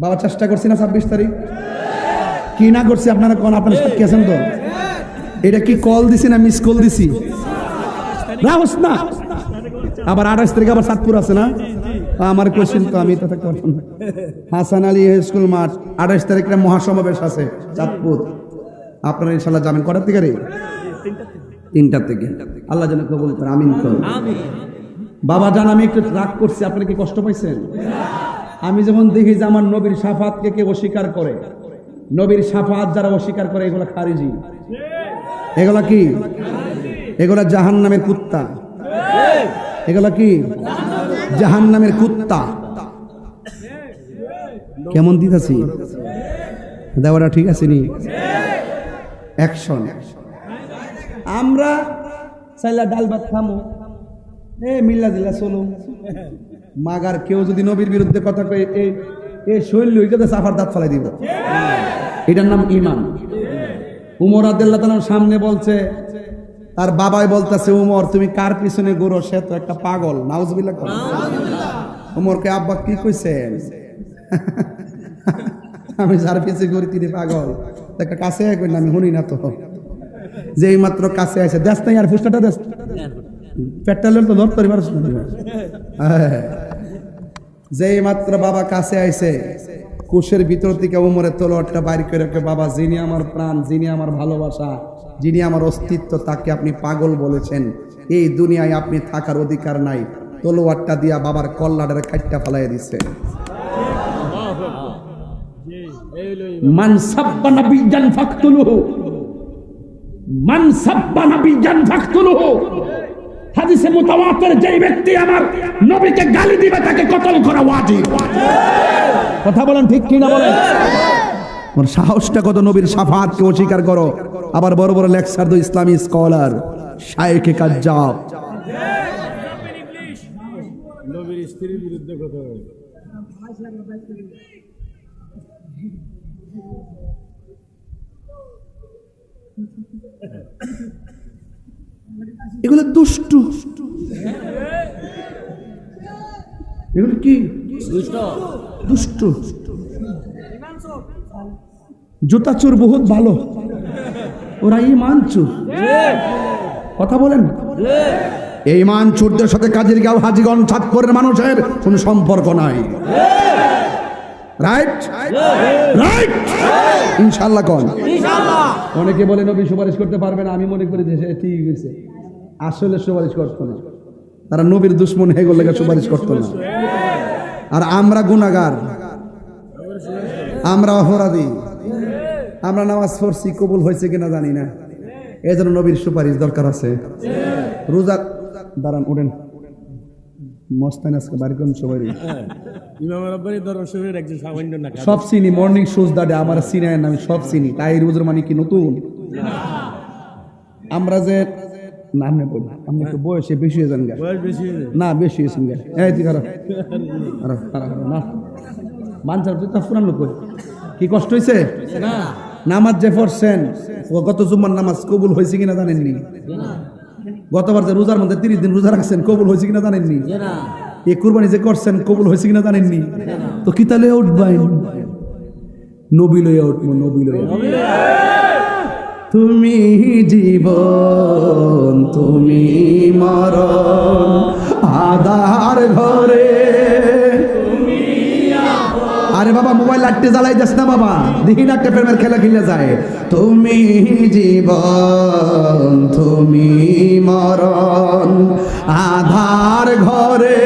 বাবা চেষ্টা করছি না 26 তারিখ কি না করছি আপনারা কোন আপনারা সাক্ষী আছেন তো? এটা কি কল দিছি না মিস কল দিছি? রাহস না। আবার 28 তারিখ আবার সাতপুর আছে না? আমার কোশ্চেন তো আমি তো থাকতে পারলাম না। হাসান আলী স্কুল মাঠ 28 তারিখে মহাসমাবেশ আছে চাঁদপুর। আপনারা ইনশাআল্লাহ যাবেন কটার থেকে রে? 3টা থেকে। আল্লাহ যেন কবুল করে, আমিন করুন। বাবা জান আমি একটু রাগ করছি, আপনারা কি কষ্ট পাইছেন? আমি যেমন দেখি যে আমার নবীর শাফাআতকে কে অস্বীকার করে, নবীর শাফাআত যারা অস্বীকার করে এগুলা খারিজি। এগুলা কি? এগুলা জাহান্নামের কুত্তা। এগুলা কি? জাহান্নামের কুত্তা। কেমন দিতেছি দেওয়াটা ঠিক আছে নি? অ্যাকশন। আমরা চাইলা ডাল ভাত খামো, মিল্লা জিল্লা চলো। মাগার কেউ যদি নবীর বিরুদ্ধে কথা কয়ে এই শৈল সাফার দাঁত ফেলাই দিব। এটার নাম ঈমান। উমর রাদিয়াল্লাহু তাআলার সামনে বলছে, তার বাবাই বলতেছে, উমর তুমি কার পিছনে ঘুরো, সে তো একটা পাগল। নাউজুবিল্লাহ। উমরকে আব্বা কি কইছেন? আমি যার পিছে ঘুরি তিনি পাগল। একটা কাছে কই না, আমি শুনি না তো। যেই মাত্র কাছে আছে, দেশ নাই আর ফুসটাটা দেশ পেট্রোল তো ধর পরিবার। যেই মাত্র বাবা কাছে আইছে, কোষের ভিতর থেকে উমরের তলোয়ারটা বাইর করে, বাবা যিনি আমার প্রাণ, যিনি আমার ভালোবাসা, যিনি আমার অস্তিত্ব, তাকে আপনি পাগল বলেছেন, এই দুনিয়ায় আপনি থাকার অধিকার নাই। তলোয়ারটা দিয়া বাবার কল্লাডের কাটটা ফেলাই দিছে। মান সাব্বা নাবিয়ান ফাকতুলুহু, মান সাব্বা নাবিয়ান ফাকতুলুহু। হাদিসে মুতাওয়াতির, যেই ব্যক্তি আমার নবীকে গালি দিবে তাকে কতল করা ওয়াজিব। কথা বলেন ঠিক কি না বলেন? তোমার সাহসটা কত? নবীর শাফাআতকে অস্বীকার করো, আবার বড় বড় লেকচার দো ইসলামী স্কলার, শায়েখে কাজ্জাব। নবীর স্ত্রীর বিরুদ্ধে কথা বলে। এগুলো দুষ্টু, এগুলো কি দুষ্টু। জুতা চোর বহুত ভালো, ওরা ঈমান চোর। কথা বলেন। এই ঈমান চোরদের সাথে কাজের গাঁও হাজীগঞ্জ চাঁদপুরের মানুষের কোনো সম্পর্ক নাই। রাইট রাইট ইনশাআল্লাহ। কোন অনেকে বলে নবী সুপারিশ করতে পারবে না, আমি মনে করি যে সে ঠিক হয়েছে, আসলে সুপারিশ করতো না। তারা নবীর দুশ্মন হয়ে গেলে সুপারিশ করতো না। আর আমরা গুনাহগার, আমরা অপরাধী, আমরা নামাজ পড়ছি, কবুল হয়েছে কিনা জানি না, এই জন্য নবীর সুপারিশ দরকার আছে। রোজা দাঁড়ান, উঠেন, মস্তান আজকে বাড়ি করুন সবাই। সব চিনি, মর্নিং শুজ দাডে আমার চিনায় না, আমি সব চিনি। তাই রোজার মানে কি নতুন? আমরা যে নাম নেব, আপনি একটু বয়সে বেশি হয়ে যান, না বেশি হয়েছেন গে, এই তুই খারাপ না বাঞ্চার তুই তা পুরান লোক। কি কষ্ট হয়েছে? নামাজ যে পড়ছেন, গত জুম্মার নামাজ কবুল হয়েছে কিনা জানেননি? গতবার যে রোজার মধ্যে 30 দিন রোজা রাখছেন, কবুল হয়েছে কিনা জানেননি? এই কুরবানি যে করছেন, কবুল হয়েছে কিনা জানেননি? তো কি তাহলে উঠবাই? নবী লইয়া উঠবো, নবী লইয়া। তুমি জীবন, তুমি মরণ, আধার ঘরে। আরে বাবা, মোবাইল লাটতে জ্বালাই যাস না বাবা, দেখি না একটা প্রেমের খেলা খেলে যায়। তুমি জীবন, তুমি মরণ, আধার ঘরে।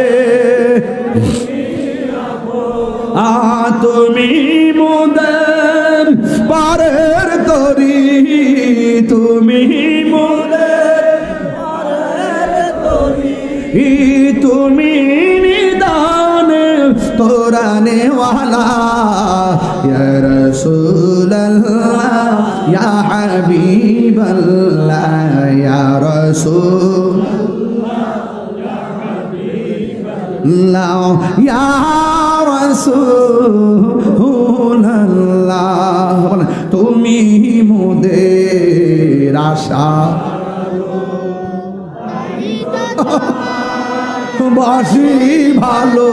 তুমি মোদের পারের তরি, তুমি মোদের পারের তরি, তুমি নিদান তোরানে ওয়ালা, ইয়া রাসূলুল্লাহ ইয়া হাবিবাল্লাহ, ইয়া রাসূলুল্লাহ ইয়া রাসূলুল্লাহ। তুমি মোদের আশা, বাসি ভালো,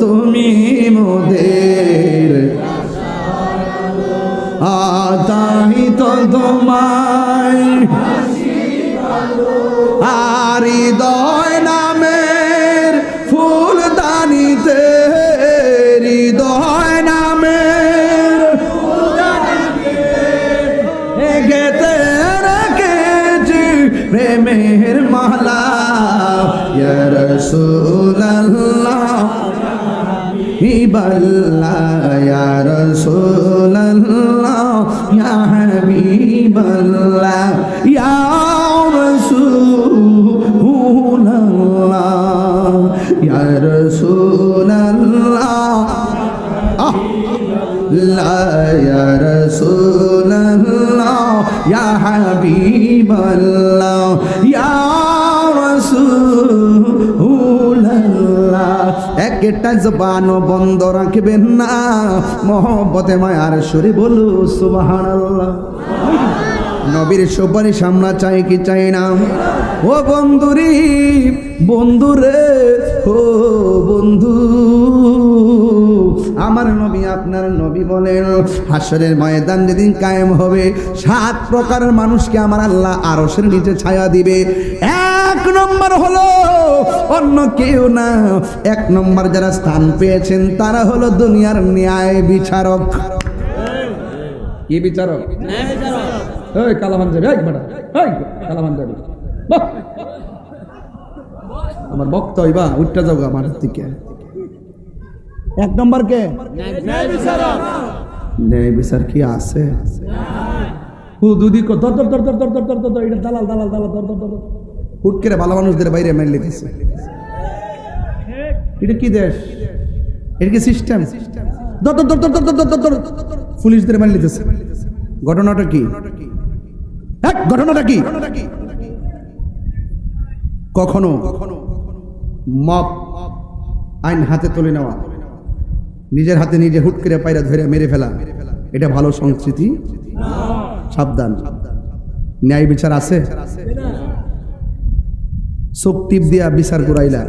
তুমি মোদের তাই তো তোমায় আর হৃদয় নামের ফুলদানিতে, হৃদয় নামের গেতে রেখেছি প্রেমের মালা, ইয়া রাসূলুল্লাহ হাবিবাল্লাহ, ইয়া রাসূলুল্লাহ ইয়া হাবিবাল্লাহ, ইয়া রাসূলুল্লাহ ইয়া রাসূলুল্লাহ, ইয়া রাসূলুল্লাহ ইয়া হাবিবাল্লাহ ইয়া রাসূলুল্লাহ। একটা জবানও বন্ধ রাখবেন না, মহব্বতে মায়ার সুরে বলু সুবহানাল্লাহ। নবীর সুপারিশ আমরা চাই কি চাই না? ও বন্ধুরে, বন্ধুরে, ও বন্ধু, আমার নবী আপনার নবী বলেন হাসরের ময়দান যেদিন কায়েম হবে 7 প্রকারের মানুষকে আমার আল্লাহ আরশের নিচে ছায়া দিবে। 1 নম্বর হলো অন্য কেউ না, 1 নম্বর যারা স্থান পেয়েছেন তারা হলো দুনিয়ার ন্যায় বিচারক। কি বিচারক? ওই কালামান যাবে, এক বেটা, ওই কালামান যাবে। বাহ! আমার বক্ত হইবা উঠতে যাও আমার থেকে। 1 নম্বর কে? ন্যায় বিচার কি আছে? হুদুদি কো দর দর দর দর দর দর দর দর, এটা দালাল দালাল দালাল দর দর দর হুট করে ভালো মানুষদের বাইরে মেরে দিছে। এটা কি দেশ? এটা কি সিস্টেম? দর দর দর দর দর দর দর দর পুলিশদের মেরে দিতেছে। ঘটনাটা কি? ঘটনাটা কি? কখনো মব আইন হাতে তুলে নেওয়া, নিজের হাতে নিজে হুট করে পায়রা ধরে মেরে ফেলা, এটা ভালো সংস্কৃতি? সাবধান। ন্যায় বিচার আছে? চোখ টিপ দিয়া বিচার ঘুরাইলা,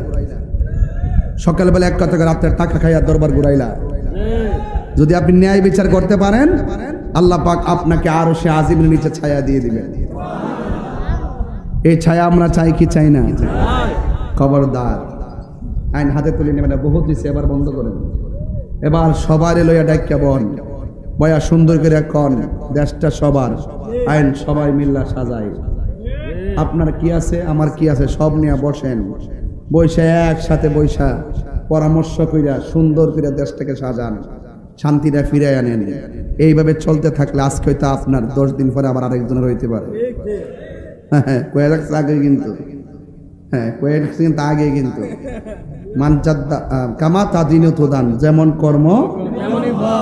সকালবেলা 1 কথা রাত্রে টাকা খাইয়া দরবার ঘুরাইলা। যদি আপনি ন্যায় বিচার করতে পারেন, আল্লাহ পাক আপনাকে আরো সে আজিমের নিচে ছায়া দিয়ে দিবেন। এই ছায়া আমরা চাই কি চাই না? খবরদার, আইন হাতে তুলে নেবেন। বহুত দিচ্ছে, এবার বন্ধ করেন। এবার সবার লইয়া ডাক্কা বয়া সুন্দর করে কন, দেশটা সবার, আইন সবাই মিল্লা সাজায়। আপনার কি আছে, আমার কি আছে, সব নিয়ে বসেন। বৈশা একসাথে বৈশা পরামর্শ কইরা সুন্দর করে দেশটাকে সাজান, শান্তিটা ফিরে আনেন। এইভাবে চলতে থাকলে আজকে হয়তো আপনার 10 দিন পরে আবার আরেকজনের হইতে পারে। হ্যাঁ, কয়েক আগে কিন্তু, হ্যাঁ কয়েক কিন্তু আগে কিন্তু কামা তাদিন তুদান, যেমন কর্ম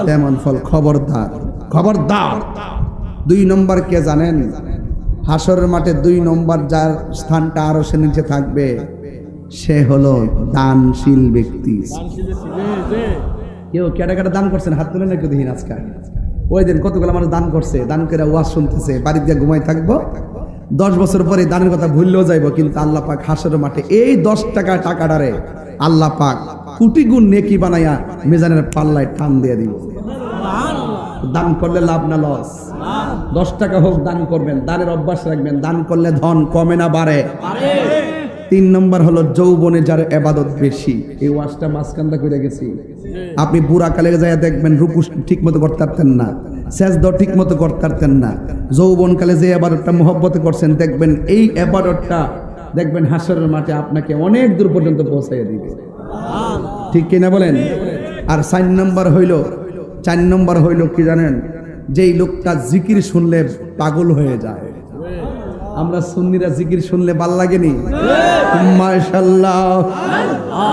তেমন ফল। খবরদার, খবরদার। 2 নম্বর কে জানেন? হাসরের মাঠে 2 নম্বর যার স্থানটা আরো সে নিচে থাকবে, সে হলো দানশীল ব্যক্তি। কেউ কেটে কেটে দান করছেন, হাত তুলে নাকি দেখি আজকে। ওই দিন কতগুলো মানুষ দান করছে, দান করে ওয়াজ শুনতেছে, বাড়ি দিয়ে ঘুমাই থাকবো। 10 বছর পরে দানের কথা ভুললেও যাইবো, কিন্তু আল্লাহ পাক হাসরের মাঠে এই 10 টাকাটারে আল্লাহ পাক কোটি গুণ নেকি বানাইয়া মিজানের পাল্লায় টান দিয়ে দিব। দান করলে লাভ না লস? 10 টাকা হোক দান করবেন, দানের অভ্যাস রাখবেন। দান করলে ধন কমে না বাড়ে? 3 নম্বর হলো যৌবনে যার ইবাদত বেশি। এই ওয়াজটা মাঝখানটা করে গেছি। আপনি বুড়া কালে যায় দেখবেন রুকু ঠিক মতো করতে পারতেন না, সেজদা ঠিক মতো করতে পারতেন না। যৌবন কালে যে ইবাদতটা মহব্বতে করছেন, দেখবেন এই ইবাদতটা দেখবেন হাসরের মাঠে আপনাকে অনেক দূর পর্যন্ত পৌঁছাইয়া দিবে। ঠিক কিনা বলেন? আর 4 নম্বর হইল কি জানেন? যেই লোকটা জিকির শুনলে পাগল হয়ে যায়। আমরা সুন্নিরা জিকির শুনলে ভাল লাগেনি? মাশাআল্লাহ,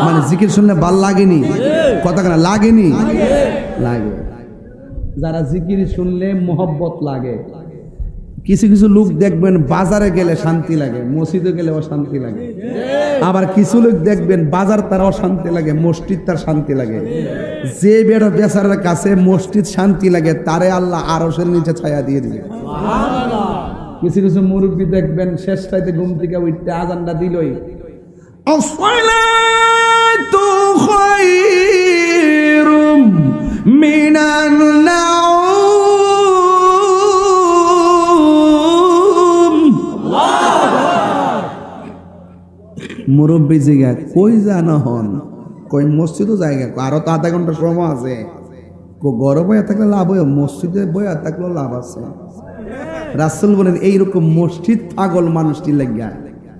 মানে জিকির শুনলে ভাল লাগেনি? কথা কেন লাগেনি? লাগে। যারা জিকির শুনলে মোহব্বত লাগে। কিছু কিছু লোক দেখবেন বাজারে গেলে শান্তি লাগে, মসজিদে গেলে অশান্তি লাগে। আবার কিছু লোক দেখবেন বাজার তার অশান্তি লাগে, মসজিদ তার শান্তি লাগে। যে বেড়া বেচারার কাছে মসজিদ শান্তি লাগে, তারে আল্লাহ আরশের নিচে ছায়া দিয়ে দিবে। কিছু কিছু মুরব্বী দেখবেন শেষ রাতে ঘুম থেকে উঠতে আজানটা দিলই, আসসালাতু খায়রুম মিনান নাওম। মুরব্বী জিগা কই জানো হন? কই মসজিদও জায়গা, আরো তো আধা ঘন্টা সময় আছে। ঘরে বইয়া থাকলে লাভ হয়, মসজিদে বইয়া থাকলেও লাভ আছে। রাসূল বলেন এইরকম মসজিদ পাগল মানুষটি লাগিয়া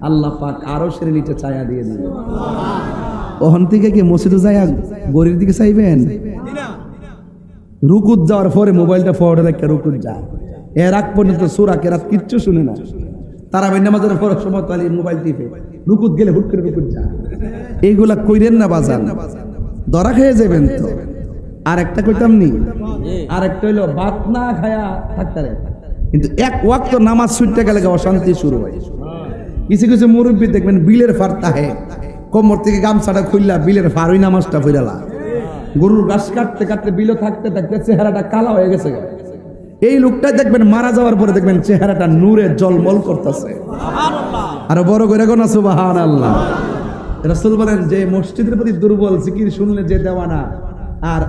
আল্লাহ পাক আরশের নিচে ছায়া দিয়ে দিবে। ওখান থেকে কি মসজিদে যায় গরির দিকে চাইবেন? রুকুত যাওয়ার পরে মোবাইলটা ফরওয়ার্ডে রেখে রুকুত যা, এর আগ পর্যন্ত সূরা কেরাত কিচ্ছু শুনে না। তারাবি নামাজের পর সময় তালি মোবাইল টিপে, রুকুত গেলে হুট করে রুকুত যা। এইগুলা কইরেন না বাজান, ধরা খেয়ে যাবেন তো। আর একটা কইতাম নি, আর একটা হইলো ভাত না খায়া থাকতারে, কিন্তু এক ওয়াক্ত নামাজ ছুটতে গেলে অশান্তি শুরু হয়। কিছু কিছু মুরব্বী দেখবেন বিলের ফার তাহে কোমর থেকে গামছাটা খুললা বিলের ফার ওই নামাজটা ফিরালা। গরুর ঘাস কাটতে কাটতে বিলে থাকতে থাকতে চেহারাটা কালা হয়ে গেছে। এই লোকটা দেখবেন মারা যাওয়ার পরে দেখবেন চেহারাটা নূরে জলমল করতেছে। আর বড় করে গোনা সুবহানাল্লাহ। রাসূল বলেন যে মসজিদের প্রতি দুর্বল, জিকির শুনলে যে দেওয়ানা, আর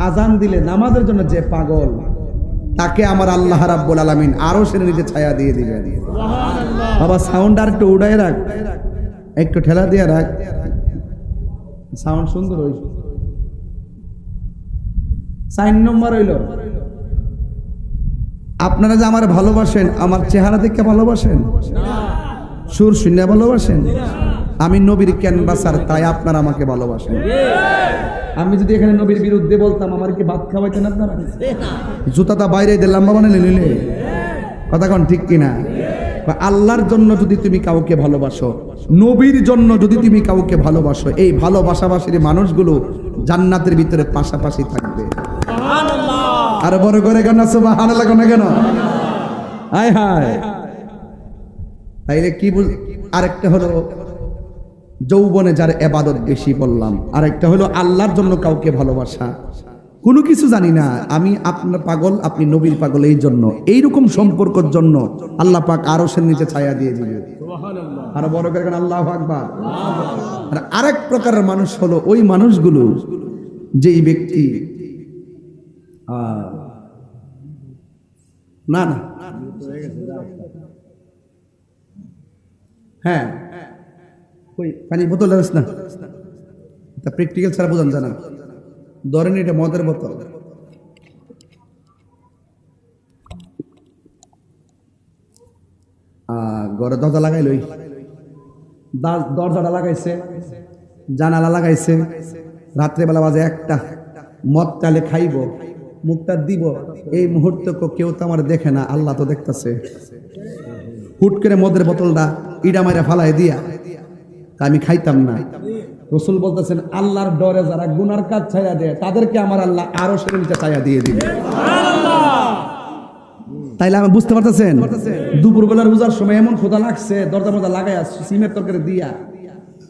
আজান দিলে নামাজের জন্য যে পাগল, তাকে আমার আল্লাহ রাব্বুল আলামিন আরো সে নিজে ছায়া দিয়ে দিবেন। বাবা সাউন্ড আর একটু উড়াই রাখ, একটু ঠেলা দিয়ে রাখ, সাউন্ড সুন্দর হইছে। 4 নম্বর হইল, আপনারা যে আমার ভালোবাসেন, আমার চেহারা দেখে ভালোবাসেন, সুর শুনে ভালোবাসেন। আমি নবীর ক্যানভাসার, তাই আপনারা আমাকে ভালোবাসেন। আমি যদি এখানে নবীর বিরুদ্ধে বলতাম, আমার কি ভাত খাওয়াইতেন আপনারা? জুতাটা বাইরে দিলাম বাবা নিলে কথা কন ঠিক কিনা? আল্লাহর জন্য যদি তুমি কাউকে ভালোবাসো, নবীর জন্য যদি তুমি কাউকে ভালোবাসো, এই ভালোবাসাবাসীর মানুষগুলো জান্নাতের ভিতরে পাশাপাশি থাকবে। আর বড় করে কেন সুবহানাল্লাহ কেন? হায় হায়। তাইলে কি বুঝ, আরেকটা হলো যৌবনে যার ইবাদত বেশি বললাম, আরেকটা হলো আল্লাহর জন্য কাউকে ভালোবাসা। কোনো কিছু জানি না, আমি আপনার পাগল, আপনি নবীর পাগল, এই জন্য এইরকম সম্পর্কের জন্য আল্লাহ পাক আরশের নিচে ছায়া দিয়ে দিবে। আর বড় করে আল্লাহু আকবার। আর আরেক প্রকারের মানুষ হলো ওই মানুষগুলো যেই ব্যক্তি না না হ্যাঁ ওই পানি বোতল আছে না, তা প্র্যাকটিক্যাল ছাড়া বোঝান জানা, ধরেন এটা মদের বোতল, ঘরে দরজা লাগাইলই, দরজাটা লাগাইছে, জানালা লাগাইছে, রাত্রেবেলা বাজে 1টা, মদ চালে খাইব, মুখটা দিব, এই মুহূর্তে কেউ তো আমার দেখে না, আল্লাহ তো দেখতেছে। হুট করে মদের বোতলটা ইডা মাইরা ফালাই দিয়া আমি খাইতাম না। রাসূল বলতেছেন আল্লাহর ডরে যারা গুনার কাজ ছায়া দেয়, তাদেরকে আমার আল্লাহ আরো সেরে নিচে ছায়া দিয়ে দিবে। তাইলে আমি বুঝতে পারতেছেন, দুপুরবেলার রোজার সময় এমন ক্ষুধা লাগছে, দরজা মজা লাগাই সিমের তরকারি দিয়া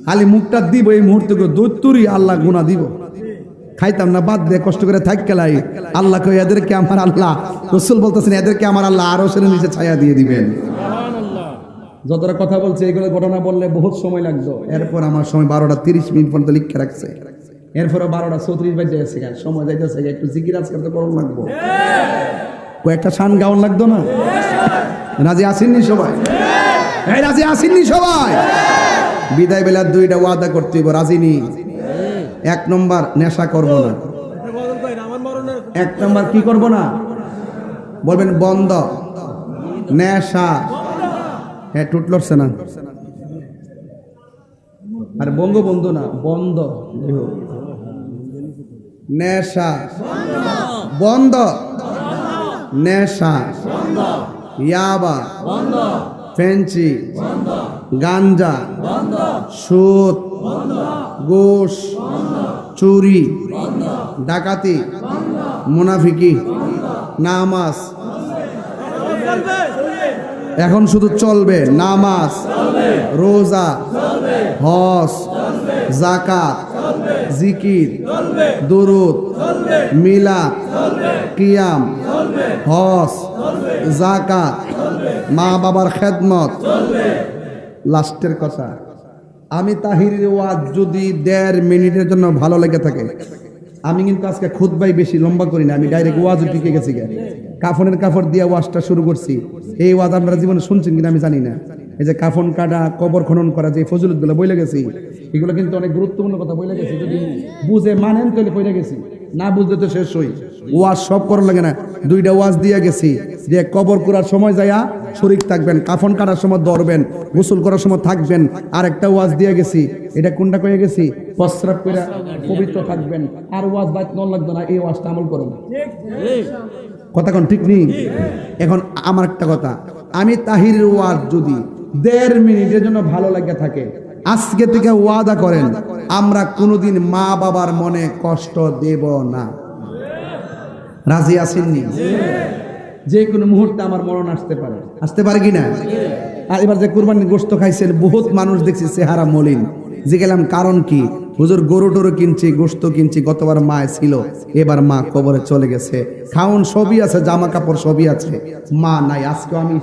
খালি মুখটা দিব, এই মুহূর্তে দৈত্যুরি আল্লাহ গুনাহ দিব। খাইতাম না, বাদ দিয়ে কষ্ট করে থাক গেলাই, আল্লাহ কই এদেরকে আমার আল্লাহ, রাসূল বলতেছেন এদেরকে আমার আল্লাহ আরো সেরে নিচে ছায়া দিয়ে দিবেন। যতটা কথা বলছে এগুলো ঘটনা বললে বহুত সময় লাগতো। এরপর আমার সময় 12:30 পর্যন্ত লিখে রাখছে, এরপরে 12:34 বাজে গেছে, সময় যাইতেছে, একটু জিকির আজকে তো করুন লাগবো, কয়েকটা শান গাউন লাগতো না। রাজি আসেননি সবাই? এই রাজি আসেননি সবাই? বিদায় বেলা 2টা ওয়াদা করতে হইব, রাজি নি? 1 নম্বর নেশা করব না। 1 নম্বর কি করব না বলবেন? বন্ধ নেশা। হ্যাঁ টুট লড়ছে না, আর বঙ্গবন্ধু না, বন্ধ নেশা, বন্ধ নেশা, ইয়াবা, ফেন্সি, গাঞ্জা, সুদ, ঘুষ, চুরি, ডাকাতি, মুনাফিকি, নামাজ। এখন শুধু চলবে নামাজ, রোজা, হজ, যাকাত, জিকির, দুরুদ, মিলাদ, কিয়াম, হজ, যাকাত, মা বাবার খেদমত। লাস্টের কথা, আমি তাহিরের ওয়াজ যদি 1.5 মিনিটের জন্য ভালো লেগে থাকে, আমি কিন্তু আজকে খুতবাই বেশি লম্বা করি না, আমি ডাইরেক্ট ওয়াজ টিকে গেছি। কাফনের কাপড় দিয়ে ওয়াজটা শুরু করছি। এই ওয়াজ আপনারা জীবনে শুনছেন কিনা আমি জানি না। এই যে কাফন কাটা, কবর খনন করা, যে ফজিলতগুলো বইলে গেছি, এগুলো কিন্তু অনেক গুরুত্বপূর্ণ কথা বইলে গেছি। যদি বুঝে মানেন তাহলে বইলে গেছি, না বুঝতে তো শেষ হই। ওয়াজ সব করার লাগে না, 2টা ওয়াজ দিয়ে গেছি যে কবর করার সময় যায়া শরীক থাকবেন, কাফন কাটার সময় ধরবেন, গোসল করার সময় থাকবেন। আর একটা ওয়াজ দিয়ে গেছি, এটা কোনটা কয়ে গেছি? প্রস্রাব করে পবিত্র থাকবেন। আর ওয়াজ বাইত নন লাগবে না, এই ওয়াজটা আমল করেন। কথা কোন ঠিক নেই? এখন আমার একটা কথা, আমি তাহিরের ওয়াজ যদি 1.5 মিনিটের জন্য ভালো লাগে থাকে, আজকে থেকে ওয়াদা করেন আমরা কোনোদিন মা বাবার মনে কষ্ট দেব না। রাজি আছেননি? যে কোনো মুহূর্তে আমার মরণ আসতে পারে কি না? আর এবার যে কুরবানির গোশত খাইছেন বহুত মানুষ দেখছি চেহারা মলিন, যে গেলাম কারণ কি? হুজুর গরু টরু কিনছি, গোশত কিনছি, গতবার মা ছিল, এবার মা কবরে চলে গেছে, খাওন সবই আছে, জামা কাপড় সবই আছে, মা নাই। আজকে আমি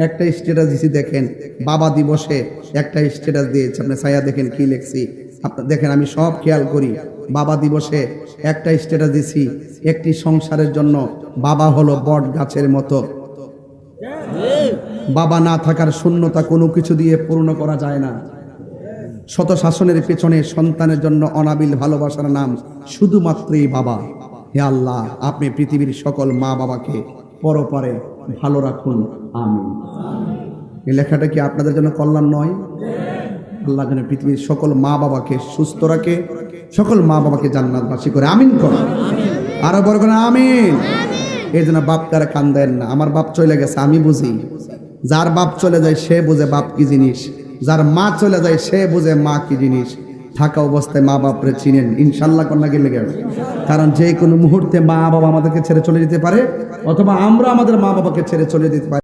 একটা স্ট্যাটাস দিছি, দেখেন বাবা দিবসে একটা স্ট্যাটাস দিয়েছি, আপনি ছায়া দেখেন কি লিখছি, আপনার দেখেন আমি সব খেয়াল করি। বাবা দিবসে একটা স্ট্যাটাস দিছি, একটি সংসারের জন্য বাবা হলো বট গাছের মতো, বাবা না থাকার শূন্যতা কোনো কিছু দিয়ে পূর্ণ করা যায় না। শত শাসনের পেছনে সন্তানের জন্য অনাবিল ভালোবাসার নাম শুধুমাত্রই বাবা। হে আল্লাহ, আপনি পৃথিবীর সকল মা বাবাকে পরপারে ভালো রাখুন, আমিন। এই লেখাটা কি আপনাদের জন্য কল্যাণ নয়? আল্লাহ যেন পৃথিবীর সকল মা বাবাকে সুস্থ রাখে, সকল মা বাবাকে জান্নাতবাসী করে, আমিন করো। আরো বড় করে আমিন। এই জন্য বাপ কারে কান দেন না। আমার বাপ চলে গেছে, আমি বুঝি। যার বাপ চলে যায় সে বুঝে বাপ কি জিনিস, যার মা চলে যায় সে বুঝে মা কি জিনিস। থাকা অবস্থায় মা বাপরে চিনেন, ইনশাল্লাহ কন্যা গেলে গেল। কারণ যে কোনো মুহূর্তে মা বাবা আমাদেরকে ছেড়ে চলে যেতে পারে, অথবা আমরা আমাদের মা বাবাকে ছেড়ে চলে যেতে পারি।